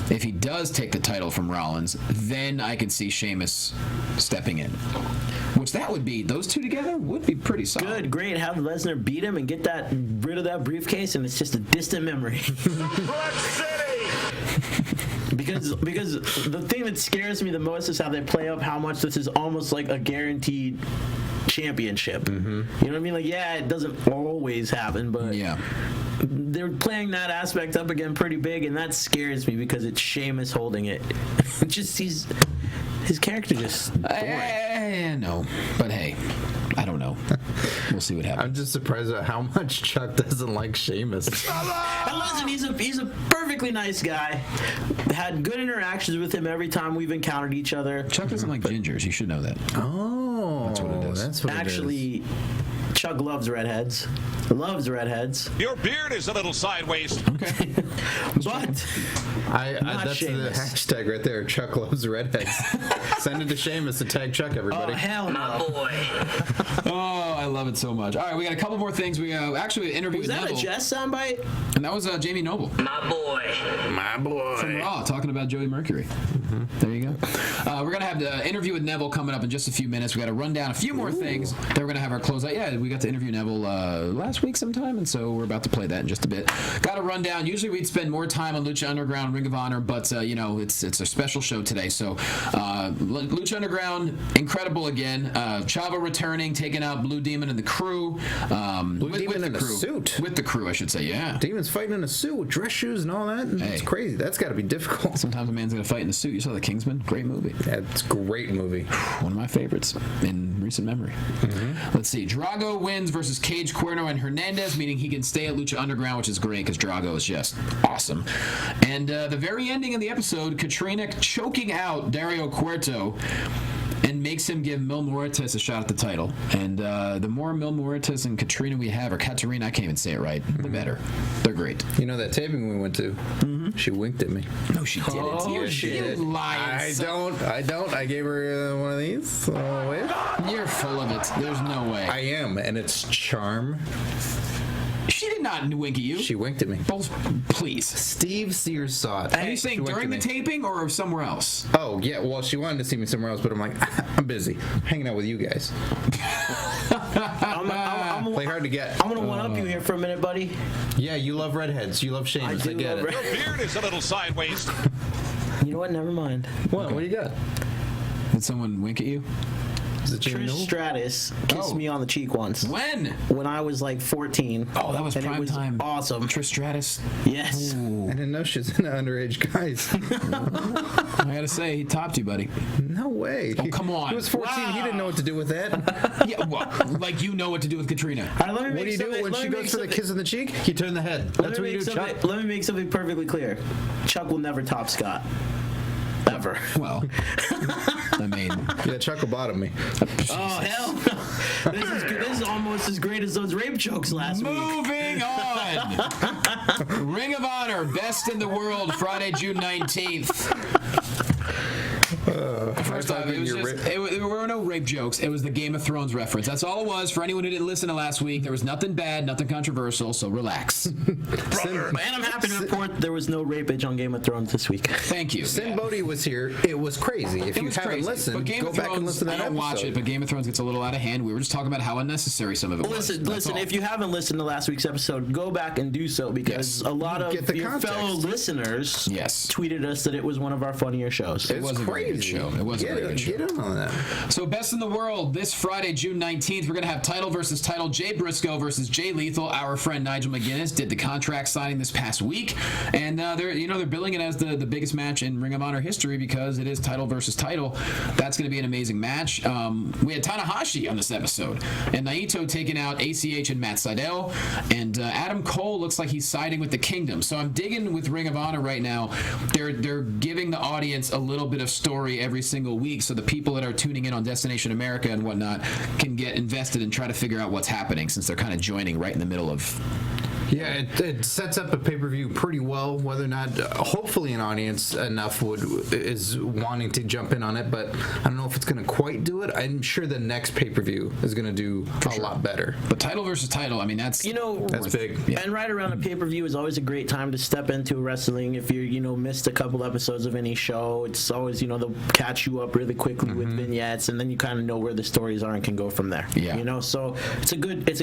If he does take the title from Rollins, then I can see Sheamus stepping in. Which that would be, those two together would be pretty solid. Good, great. Have Lesnar beat him and get rid of that briefcase, and it's just a distant memory. Because the thing that scares me the most is how they play up how much this is almost like a guaranteed championship. You know what I mean? Like, yeah, it doesn't always happen, but they're playing that aspect up again pretty big, and that scares me because it's Sheamus holding it. Just his character just boring. No, but hey, I don't know. We'll see what happens. I'm just surprised at how much Chuck doesn't like Sheamus. And listen, he's a perfectly nice guy. Had good interactions with him every time we've encountered each other. Chuck doesn't like gingers. You should know that. Oh, that's what it is. That's what Actually, it is. Chuck loves redheads. Loves redheads. Your beard is a little sideways. Okay. But that's Sheamus. the hashtag right there. Chuck loves redheads. Send it to Sheamus to tag Chuck, everybody. Oh, hell no. My boy. Oh, I love it so much. All right, we got a couple more things. We actually interviewed Was that Neville. a Jess soundbite? And that was Jamie Noble. My boy. My boy. From Raw, talking about Joey Mercury. There you go. We're going to have the interview with Neville coming up in just a few minutes. We got to run down a few more things. Then we're going to have our closeout. Yeah, we got to interview Neville last week sometime, and so we're about to play that in just a bit. Got to run down. Usually we'd spend more time on Lucha Underground, Ring of Honor, but, it's a special show today. So Lucha Underground, incredible again. Chavo returning, taking out Blue Demon and the crew. Blue Demon with in the a crew. suit. With the crew, I should say, yeah. Demon's fighting in a suit with dress shoes and all that. It's crazy. That's got to be difficult. Sometimes a man's going to fight in a suit. You saw The Kingsman? Great movie. That's a great movie. One of my favorites in recent memory. Let's see. Drago wins versus Cage, Cuerno, and Hernandez, meaning he can stay at Lucha Underground, which is great because Drago is just awesome. And the very ending of the episode, Katrina choking out Dario Cuerto and makes him give Mil Muertes a shot at the title. And the more Mil Muertes and Katrina we have, or Katarina, I can't even say it right, the better. They're great. You know that taping we went to? She winked at me. No, she didn't. Oh, shit. You lying I son. don't. I gave her one of these. You're full of it. There's no way. I am, and it's charm. She did not wink at you. She winked at me. Please. Steve Sears saw it. Are you saying during the taping or somewhere else? Oh, yeah. Well, she wanted to see me somewhere else, but I'm like, I'm busy. I'm hanging out with you guys. Play hard to get. I'm going to one-up you here for a minute, buddy. Yeah, you love redheads. You love Sheamus. I get it. Your beard is a little sideways. You know what? Never mind. What? What do you got? Did someone wink at you? Trish Stratus kissed me on the cheek once. When? When I was like 14. Oh, that was prime time. Awesome. Trish Stratus. Yes. I didn't know she was into underage guys. I gotta say, he topped you, buddy. No way. Oh, come on. He was 14. Wow. He didn't know what to do with that. Yeah, well, like you know what to do with Katrina. All right, What do you do when she goes for the kiss in the cheek? You turn the head. That's what you do, Chuck. Let me make something perfectly clear. Chuck will never top Scott. Ever. Well, I mean, yeah, Chuck will bottom me. Oh hell no! This is almost as great as those rape jokes last week. Moving on. Ring of Honor, Best in the World, Friday, June 19th. First off, there were no rape jokes. It was the Game of Thrones reference. That's all it was. For anyone who didn't listen to last week, there was nothing bad, nothing controversial, so relax. And I'm happy to report there was no rapage on Game of Thrones this week. Thank you. Sin Bodhi was here. It was crazy. If you haven't listened, go back and listen to that I don't watch it, but Game of Thrones gets a little out of hand. We were just talking about how unnecessary some of it was. Listen, if you haven't listened to last week's episode, go back and do so because a lot of your fellow listeners tweeted us that it was one of our funnier shows. It was a very good show. It was a very good show. Get on that. So, Best in the World, this Friday, June 19th, we're going to have title versus title. Jay Briscoe versus Jay Lethal. Our friend Nigel McGuinness did the contract signing this past week, and they're billing it as the biggest match in Ring of Honor history because it is title versus title. That's going to be an amazing match. We had Tanahashi on this episode, and Naito taking out ACH and Matt Sydal, and Adam Cole looks like he's siding with the Kingdom. So I'm digging with Ring of Honor right now. They're giving the audience a little bit of story every single week, so the people that are tuning in on Destination America and whatnot can get invested and try to figure out what's happening, since they're kind of joining right in the middle of. Yeah, it sets up a pay-per-view pretty well. Whether or not, hopefully, an audience enough is wanting to jump in on it, but I don't know if it's going to quite do it. I'm sure the next pay-per-view is going to do a lot better. But title versus title, I mean, that's big. Yeah. And right around a pay-per-view is always a great time to step into wrestling. If you missed a couple episodes of any show, it's always they'll catch you up really quickly with vignettes, and then you kind of know where the stories are and can go from there. Yeah. So it's a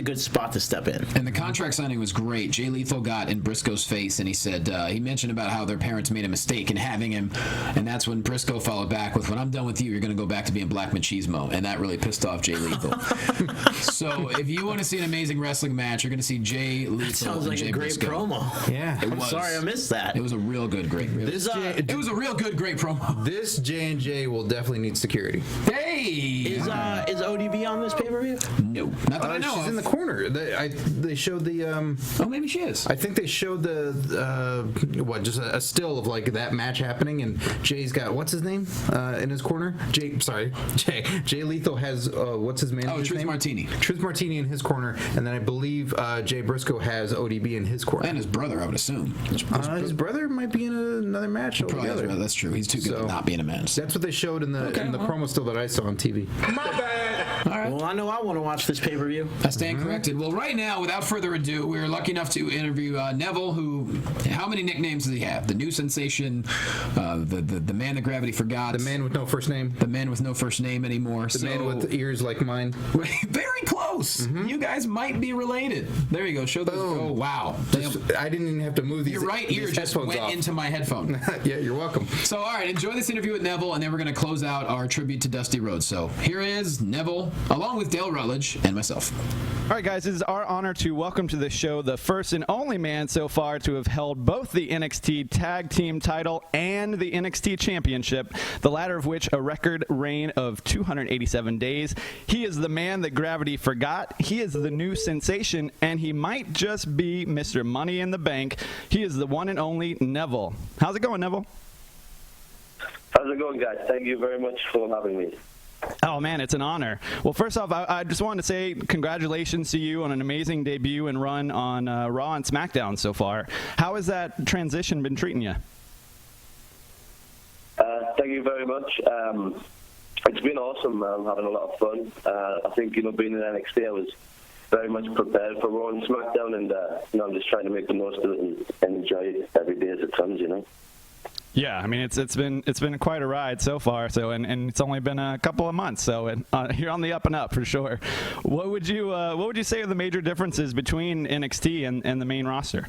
good spot to step in. And the contract signing was great. great. Jay Lethal got in Briscoe's face, and he said he mentioned about how their parents made a mistake in having him, and that's when Briscoe followed back with, "When I'm done with you, you're going to go back to being Black Machismo," and that really pissed off Jay Lethal. So if you want to see an amazing wrestling match, you're going to see Jay Lethal. That sounds and like Jay a great Briscoe. promo. Yeah. I'm sorry I missed that. It was a real good, great. It was a real good, great promo. This J&J will definitely need security. Hey! Is ODB on this pay-per-view? No, not that I know She's of. in the corner. They showed the. Oh, maybe she is. I think they showed the just a still of like that match happening, and Jay's got what's his name in his corner. Jay Lethal has what's his manager's Truth name? Martini. Truth Martini in his corner, and then I believe Jay Briscoe has ODB in his corner. And his brother, I would assume. His brother might be in another match altogether. That's true. He's too good to not be in a match. That's what they showed in the promo still that I saw on TV. My bad. All right. Well, I know I want to watch this pay-per-view. I stand corrected. Well, right now, without further ado, we're lucky enough to interview Neville, who, how many nicknames does he have? The new sensation, the man that gravity forgot. The man with no first name. The man with no first name anymore. The man with ears like mine. Very close. You guys might be related. There you go. Show those. Oh, wow. I didn't even have to move these. Your right ear just went off. into my headphone. Yeah, you're welcome. So, all right, enjoy this interview with Neville, and then we're going to close out our tribute to Dusty Rhodes. So, here is Neville, along with Dale Rutledge and myself. All right, guys, it is our honor to welcome to the show the first and only man so far to have held both the NXT Tag Team title and the NXT Championship, the latter of which a record reign of 287 days. He is the man that gravity forgot. He is the new sensation, and he might just be Mr. Money in the Bank. He is the one and only Neville. How's it going, Neville? How's it going, guys? Thank you very much for having me. Oh, man, it's an honor. Well, first off, I just wanted to say congratulations to you on an amazing debut and run on Raw and SmackDown so far. How has that transition been treating you? Thank you very much. It's been awesome. I'm having a lot of fun. I think, being in NXT, I was very much prepared for Raw and SmackDown, and, I'm just trying to make the most of it and enjoy it every day as it comes, Yeah, I mean it's been quite a ride so far. So and it's only been a couple of months. So you're on the up and up for sure. What would you say are the major differences between NXT and the main roster?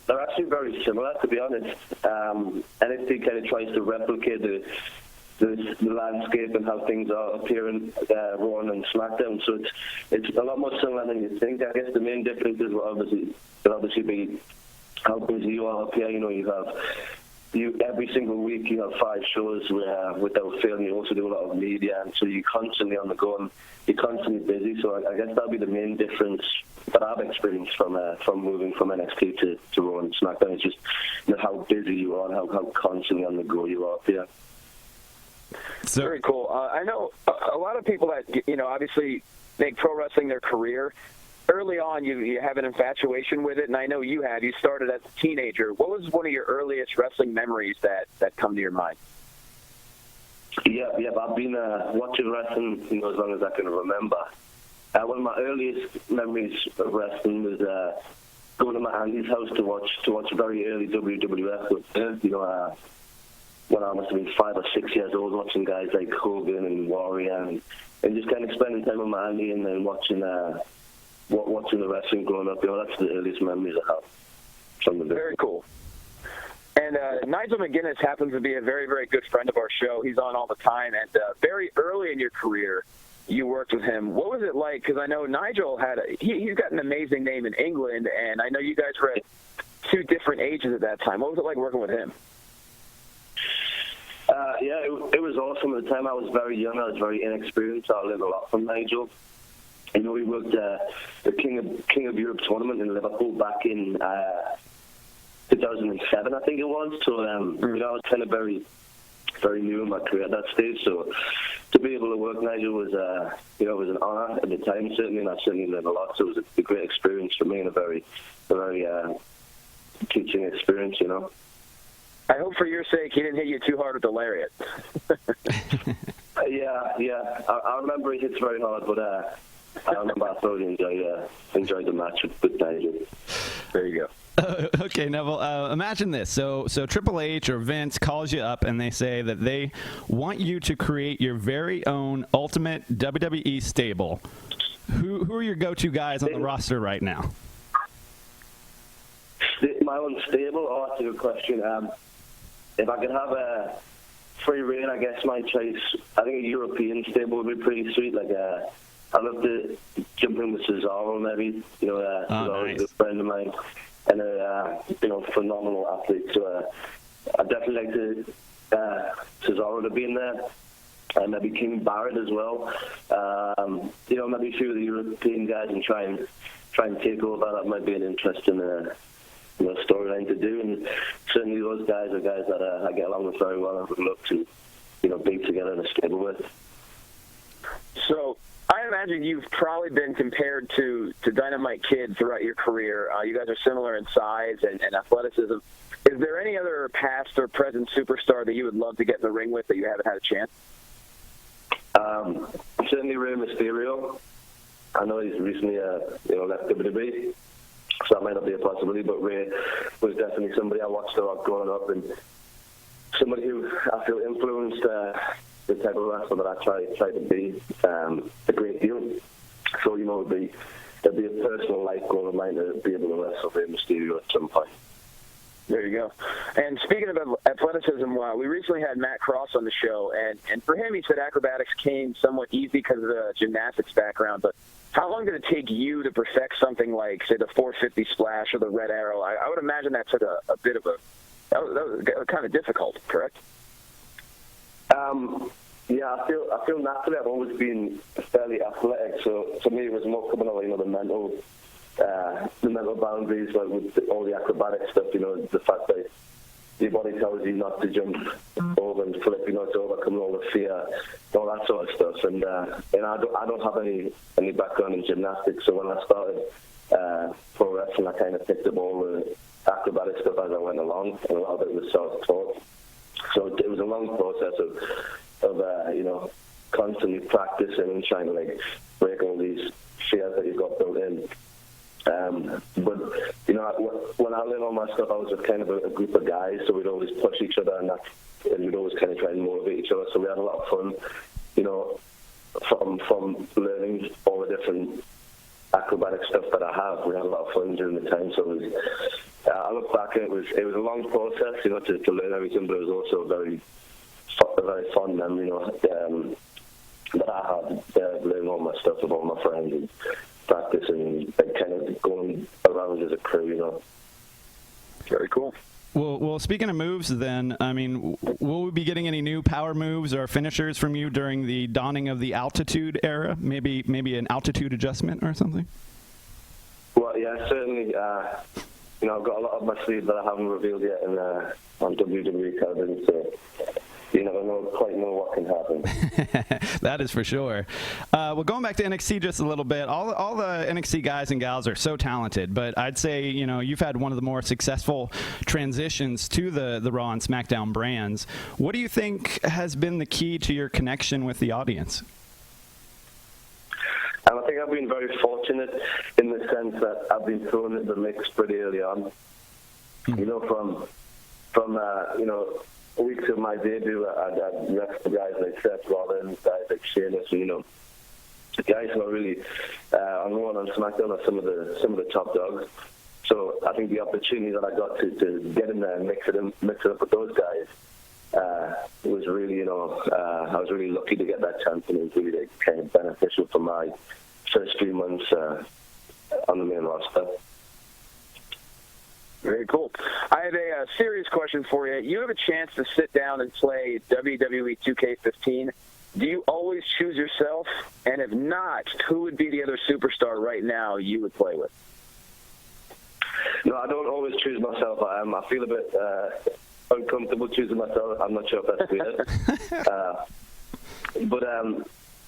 They're actually very similar, to be honest. NXT kind of tries to replicate the landscape and how things are appearing Raw and SmackDown. So it's a lot more similar than you think. I guess the main difference is will obviously be how busy you are up here. Every single week you have 5 shows where, without failing, you also do a lot of media, and so you're constantly on the go and you're constantly busy. So I guess that'll be the main difference that I've experienced from moving from NXT to Raw and SmackDown. It's just how busy you are and how constantly on the go you are up here. Very cool. I know a lot of people that obviously make pro wrestling their career. Early on, you have an infatuation with it, and I know you have. You started as a teenager. What was one of your earliest wrestling memories that come to your mind? Yeah, I've been watching wrestling as long as I can remember. One of my earliest memories of wrestling was going to my auntie's house to watch very early WWF with her. When I must have been 5 or 6 years old, watching guys like Hogan and Warrior, and just kind of spending time with my auntie and then watching the wrestling growing up. That's the earliest memories I have from the business. Very cool. And Nigel McGuinness happens to be a very, very good friend of our show. He's on all the time, and very early in your career, you worked with him. What was it like? Because I know Nigel he's got an amazing name in England, and I know you guys were at 2 different ages at that time. What was it like working with him? It was awesome. At the time, I was very young. I was very inexperienced. I learned a lot from Nigel. We worked the King of Europe tournament in Liverpool back in 2007, I think it was. So, I was kind of very, very new in my career at that stage. So, to be able to work Nigel was, it was an honor at the time, certainly, and I certainly learned a lot. So, it was a great experience for me and a very teaching experience, I hope for your sake he didn't hit you too hard with the lariat. Yeah. I remember he hits very hard, but I remember I thoroughly enjoyed the match with Nigel. There you go. Okay, Neville, imagine this. So Triple H or Vince calls you up and they say that they want you to create your very own ultimate WWE stable. Who are your go-to guys on the roster right now? My own stable? Oh, that's a good question. If I could have a free reign, I guess my choice, I think a European stable would be pretty sweet. Like, I'd love to jump in with Cesaro, maybe. Cesaro's a good friend of mine and a phenomenal athlete. So I'd definitely like to Cesaro to be in there. And maybe King Barrett as well. Maybe a few of the European guys and try and take over. That might be an interesting storyline to do. And certainly those guys are guys that I get along with very well and would love to, be together in a stable with. So I imagine you've probably been compared to Dynamite Kid throughout your career. You guys are similar in size and athleticism. Is there any other past or present superstar that you would love to get in the ring with that you haven't had a chance? Certainly Rey Mysterio. I know he's recently left WWE, so that might not be a possibility, but Rey was definitely somebody I watched a lot growing up and somebody who I feel influenced the type of wrestler that I try to be a great deal. So, it'd be a personal life goal of mine to be able to wrestle Rey Mysterio at some point. There you go. And speaking of athleticism, we recently had Matt Cross on the show, and for him, he said acrobatics came somewhat easy because of the gymnastics background, but how long did it take you to perfect something like, say, the 450 splash or the red arrow? I would imagine that took a bit of that was kind of difficult, correct? Yeah, I feel naturally I've always been fairly athletic, so for me it was more coming over, the mental boundaries, like with all the acrobatic stuff, the fact that your body tells you not to jump over and flip, to overcome all the fear, all that sort of stuff. And I don't have any background in gymnastics, so when I started pro wrestling, I kind of picked up all the acrobatic stuff as I went along, and a lot of it was self-taught. So it was a long process of constantly practicing and trying to break all these fears that you've got built in. But when I learned all my stuff, I was with kind of a group of guys, so we'd always push each other and we'd always kind of try and motivate each other. So we had a lot of fun, from learning all the different acrobatic stuff that I have. We had a lot of fun during the time. So I look back and it was a long process, to learn everything, but it was also a very fun memory, that I had learning all my stuff with all my friends and practicing and kind of going around as a crew, Very cool. Well, speaking of moves, then, will we be getting any new power moves or finishers from you during the dawning of the altitude era? Maybe an altitude adjustment or something? Well, yeah, certainly. I've got a lot up my sleeve that I haven't revealed yet on WWE television, so you never quite know what can happen. That is for sure. Well, going back to NXT just a little bit, all the NXT guys and gals are so talented, but I'd say, you've had one of the more successful transitions to the Raw and SmackDown brands. What do you think has been the key to your connection with the audience? And I think I've been very fortunate in the sense that I've been thrown into the mix pretty early on. From weeks of my debut, I'd wrestled guys like Seth Rollins, guys like Sheamus, the guys who are really on Raw and SmackDown are some of the top dogs. So I think the opportunity that I got to get in there and mix it up with those guys was really, I was really lucky to get that chance, and it was really kind of beneficial for my first few months on the main roster. Very cool. I have a serious question for you. You have a chance to sit down and play WWE 2K15. Do you always choose yourself? And if not, who would be the other superstar right now you would play with? No, I don't always choose myself. I feel a bit uncomfortable choosing myself. I'm not sure if that's weird. But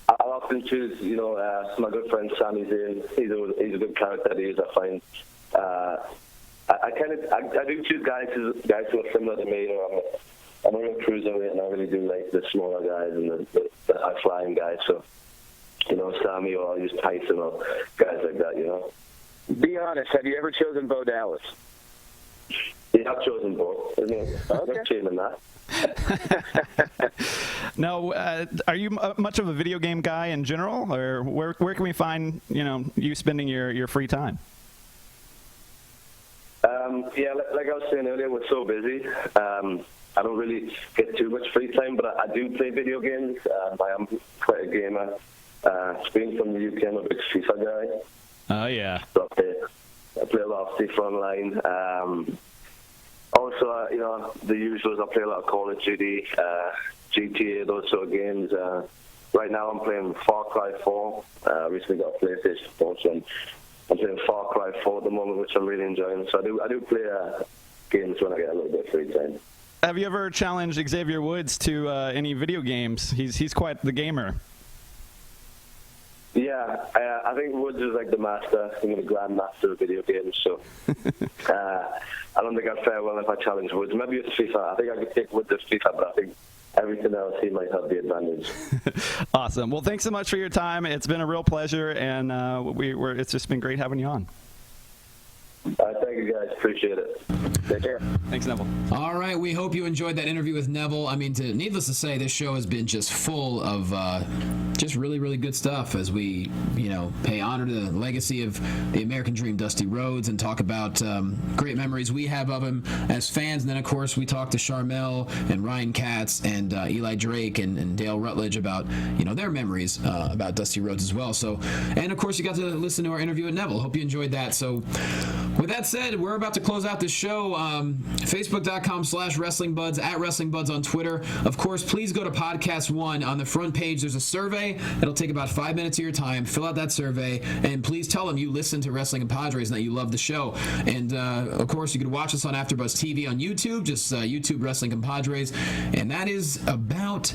I'll often choose, my good friend Sami Zayn. He's a good character to use, I find. I do choose guys who are similar to me. I'm a real cruiserweight, and I really do like the smaller guys and the high-flying guys. So, Sami, or I'll use Tyson or guys like that, Be honest, have you ever chosen Bo Dallas? You have chosen both, isn't it? Okay. No shame in that. Now, are you much of a video game guy in general, or where can we find you spending your free time? Yeah, like I was saying earlier, we're so busy. I don't really get too much free time, but I do play video games. I am quite a gamer. Being from the UK, I'm a big FIFA guy. Oh yeah. So I play a lot of FIFA online. Also, the usuals. I play a lot of Call of Duty, GTA, those sort of games. Right now, I'm playing Far Cry 4. Recently got a PlayStation 4, so I'm playing Far Cry 4 at the moment, which I'm really enjoying. So I do play games when I get a little bit of free time. Have you ever challenged Xavier Woods to any video games? He's quite the gamer. Yeah, I think Woods is like the master, the grand master of video games. So I don't think I'd fare well if I challenge Woods. Maybe it's FIFA. I think I could take Woods at FIFA, but I think everything else he might have the advantage. Awesome. Well, thanks so much for your time. It's been a real pleasure, and it's just been great having you on. Thank you, guys. Appreciate it. Take care. Thanks, Neville. All right, we hope you enjoyed that interview with Neville. I mean, needless to say, this show has been just full of just really, really good stuff as we, pay honor to the legacy of the American Dream, Dusty Rhodes, and talk about great memories we have of him as fans. And then, of course, we talked to Sharmell and Ryan Katz and Eli Drake and Dale Rutledge about, their memories about Dusty Rhodes as well. So, and, of course, you got to listen to our interview with Neville. Hope you enjoyed that. So, with that said, we're about to close out this show. Facebook.com/WrestlingBuds, @WrestlingBuds on Twitter. Of course, please go to Podcast One. On the front page, there's a survey. It'll take about 5 minutes of your time. Fill out that survey, and please tell them you listen to Wrestling Compadres and that you love the show. And, of course, you can watch us on AfterBuzz TV on YouTube, just YouTube Wrestling Compadres. And that is about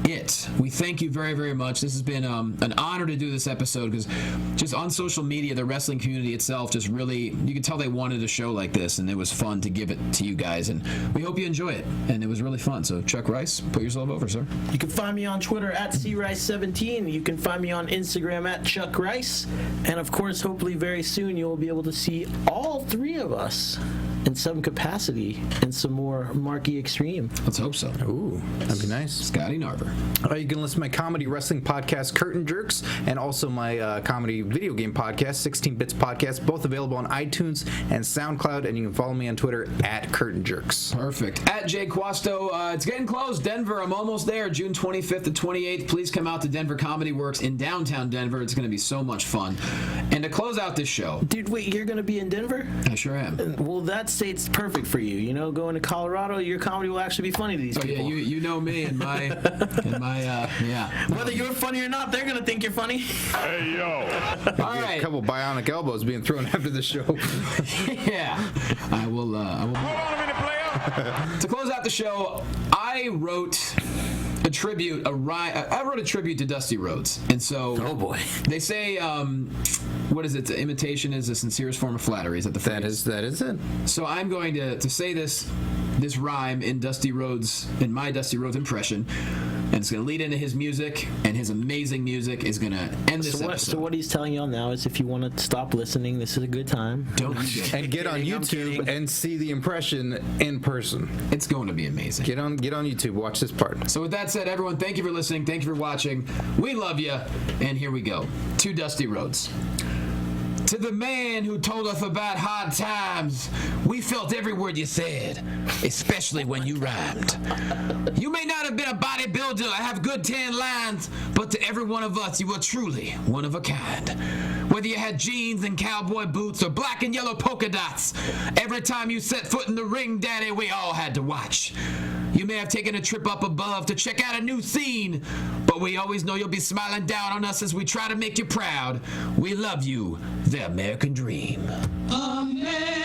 it. We thank you very, very much. This has been an honor to do this episode because just on social media, the wrestling community itself just really, you could tell they wanted a show like this, and it was fun to give it to you guys. And we hope you enjoy it. And it was really fun. So, Chuck Rice, put yourself over, sir. You can find me on Twitter @CRice17. You can find me on Instagram @ChuckRice. And, of course, hopefully very soon you'll be able to see all three of us in some capacity in some more Marquee Extreme. Let's hope so. Ooh, that'd be nice. Scotty Narver. You can listen to my comedy wrestling podcast, Curtain Jerks, and also my comedy video game podcast, 16 Bits Podcast, both available on iTunes and SoundCloud, and you can follow me on Twitter @Curtain Jerks. Perfect. @Jay Quasto. It's getting close. Denver, I'm almost there. June 25th to 28th. Please come out to Denver Comedy Works in downtown Denver. It's going to be so much fun. And to close out this show. Dude, wait, you're going to be in Denver? I sure am. Well, that state's perfect for you. Going to Colorado, your comedy will actually be funny to these people. Yeah, you know me and my, yeah. Whether you're funny or not, they're going to think you're funny. Hey, yo. All right. A couple bionic elbows being thrown after the show. Yeah. I will. Hold on a minute, player. To close out the show, I wrote a tribute to Dusty Rhodes. And so, oh boy, they say, what is it? Imitation is the sincerest form of flattery. Is that the phrase? That is it. So I'm going to say this rhyme in my Dusty Rhodes impression, and it's going to lead into his music, and his amazing music is going to end this episode. So what he's telling y'all now is, if you want to stop listening, this is a good time. And get on YouTube and see the impression in person. It's going to be amazing. Get on YouTube. Watch this part. So with that said, everyone, thank you for listening. Thank you for watching. We love you. And here we go. To Dusty Rhodes. To the man who told us about hard times, we felt every word you said, especially when you rhymed. You may not have been a bodybuilder or have good tan lines, but to every one of us, you were truly one of a kind. Whether you had jeans and cowboy boots or black and yellow polka dots, every time you set foot in the ring, Daddy, we all had to watch. You may have taken a trip up above to check out a new scene, but we always know you'll be smiling down on us as we try to make you proud. We love you, the American Dream. Amen.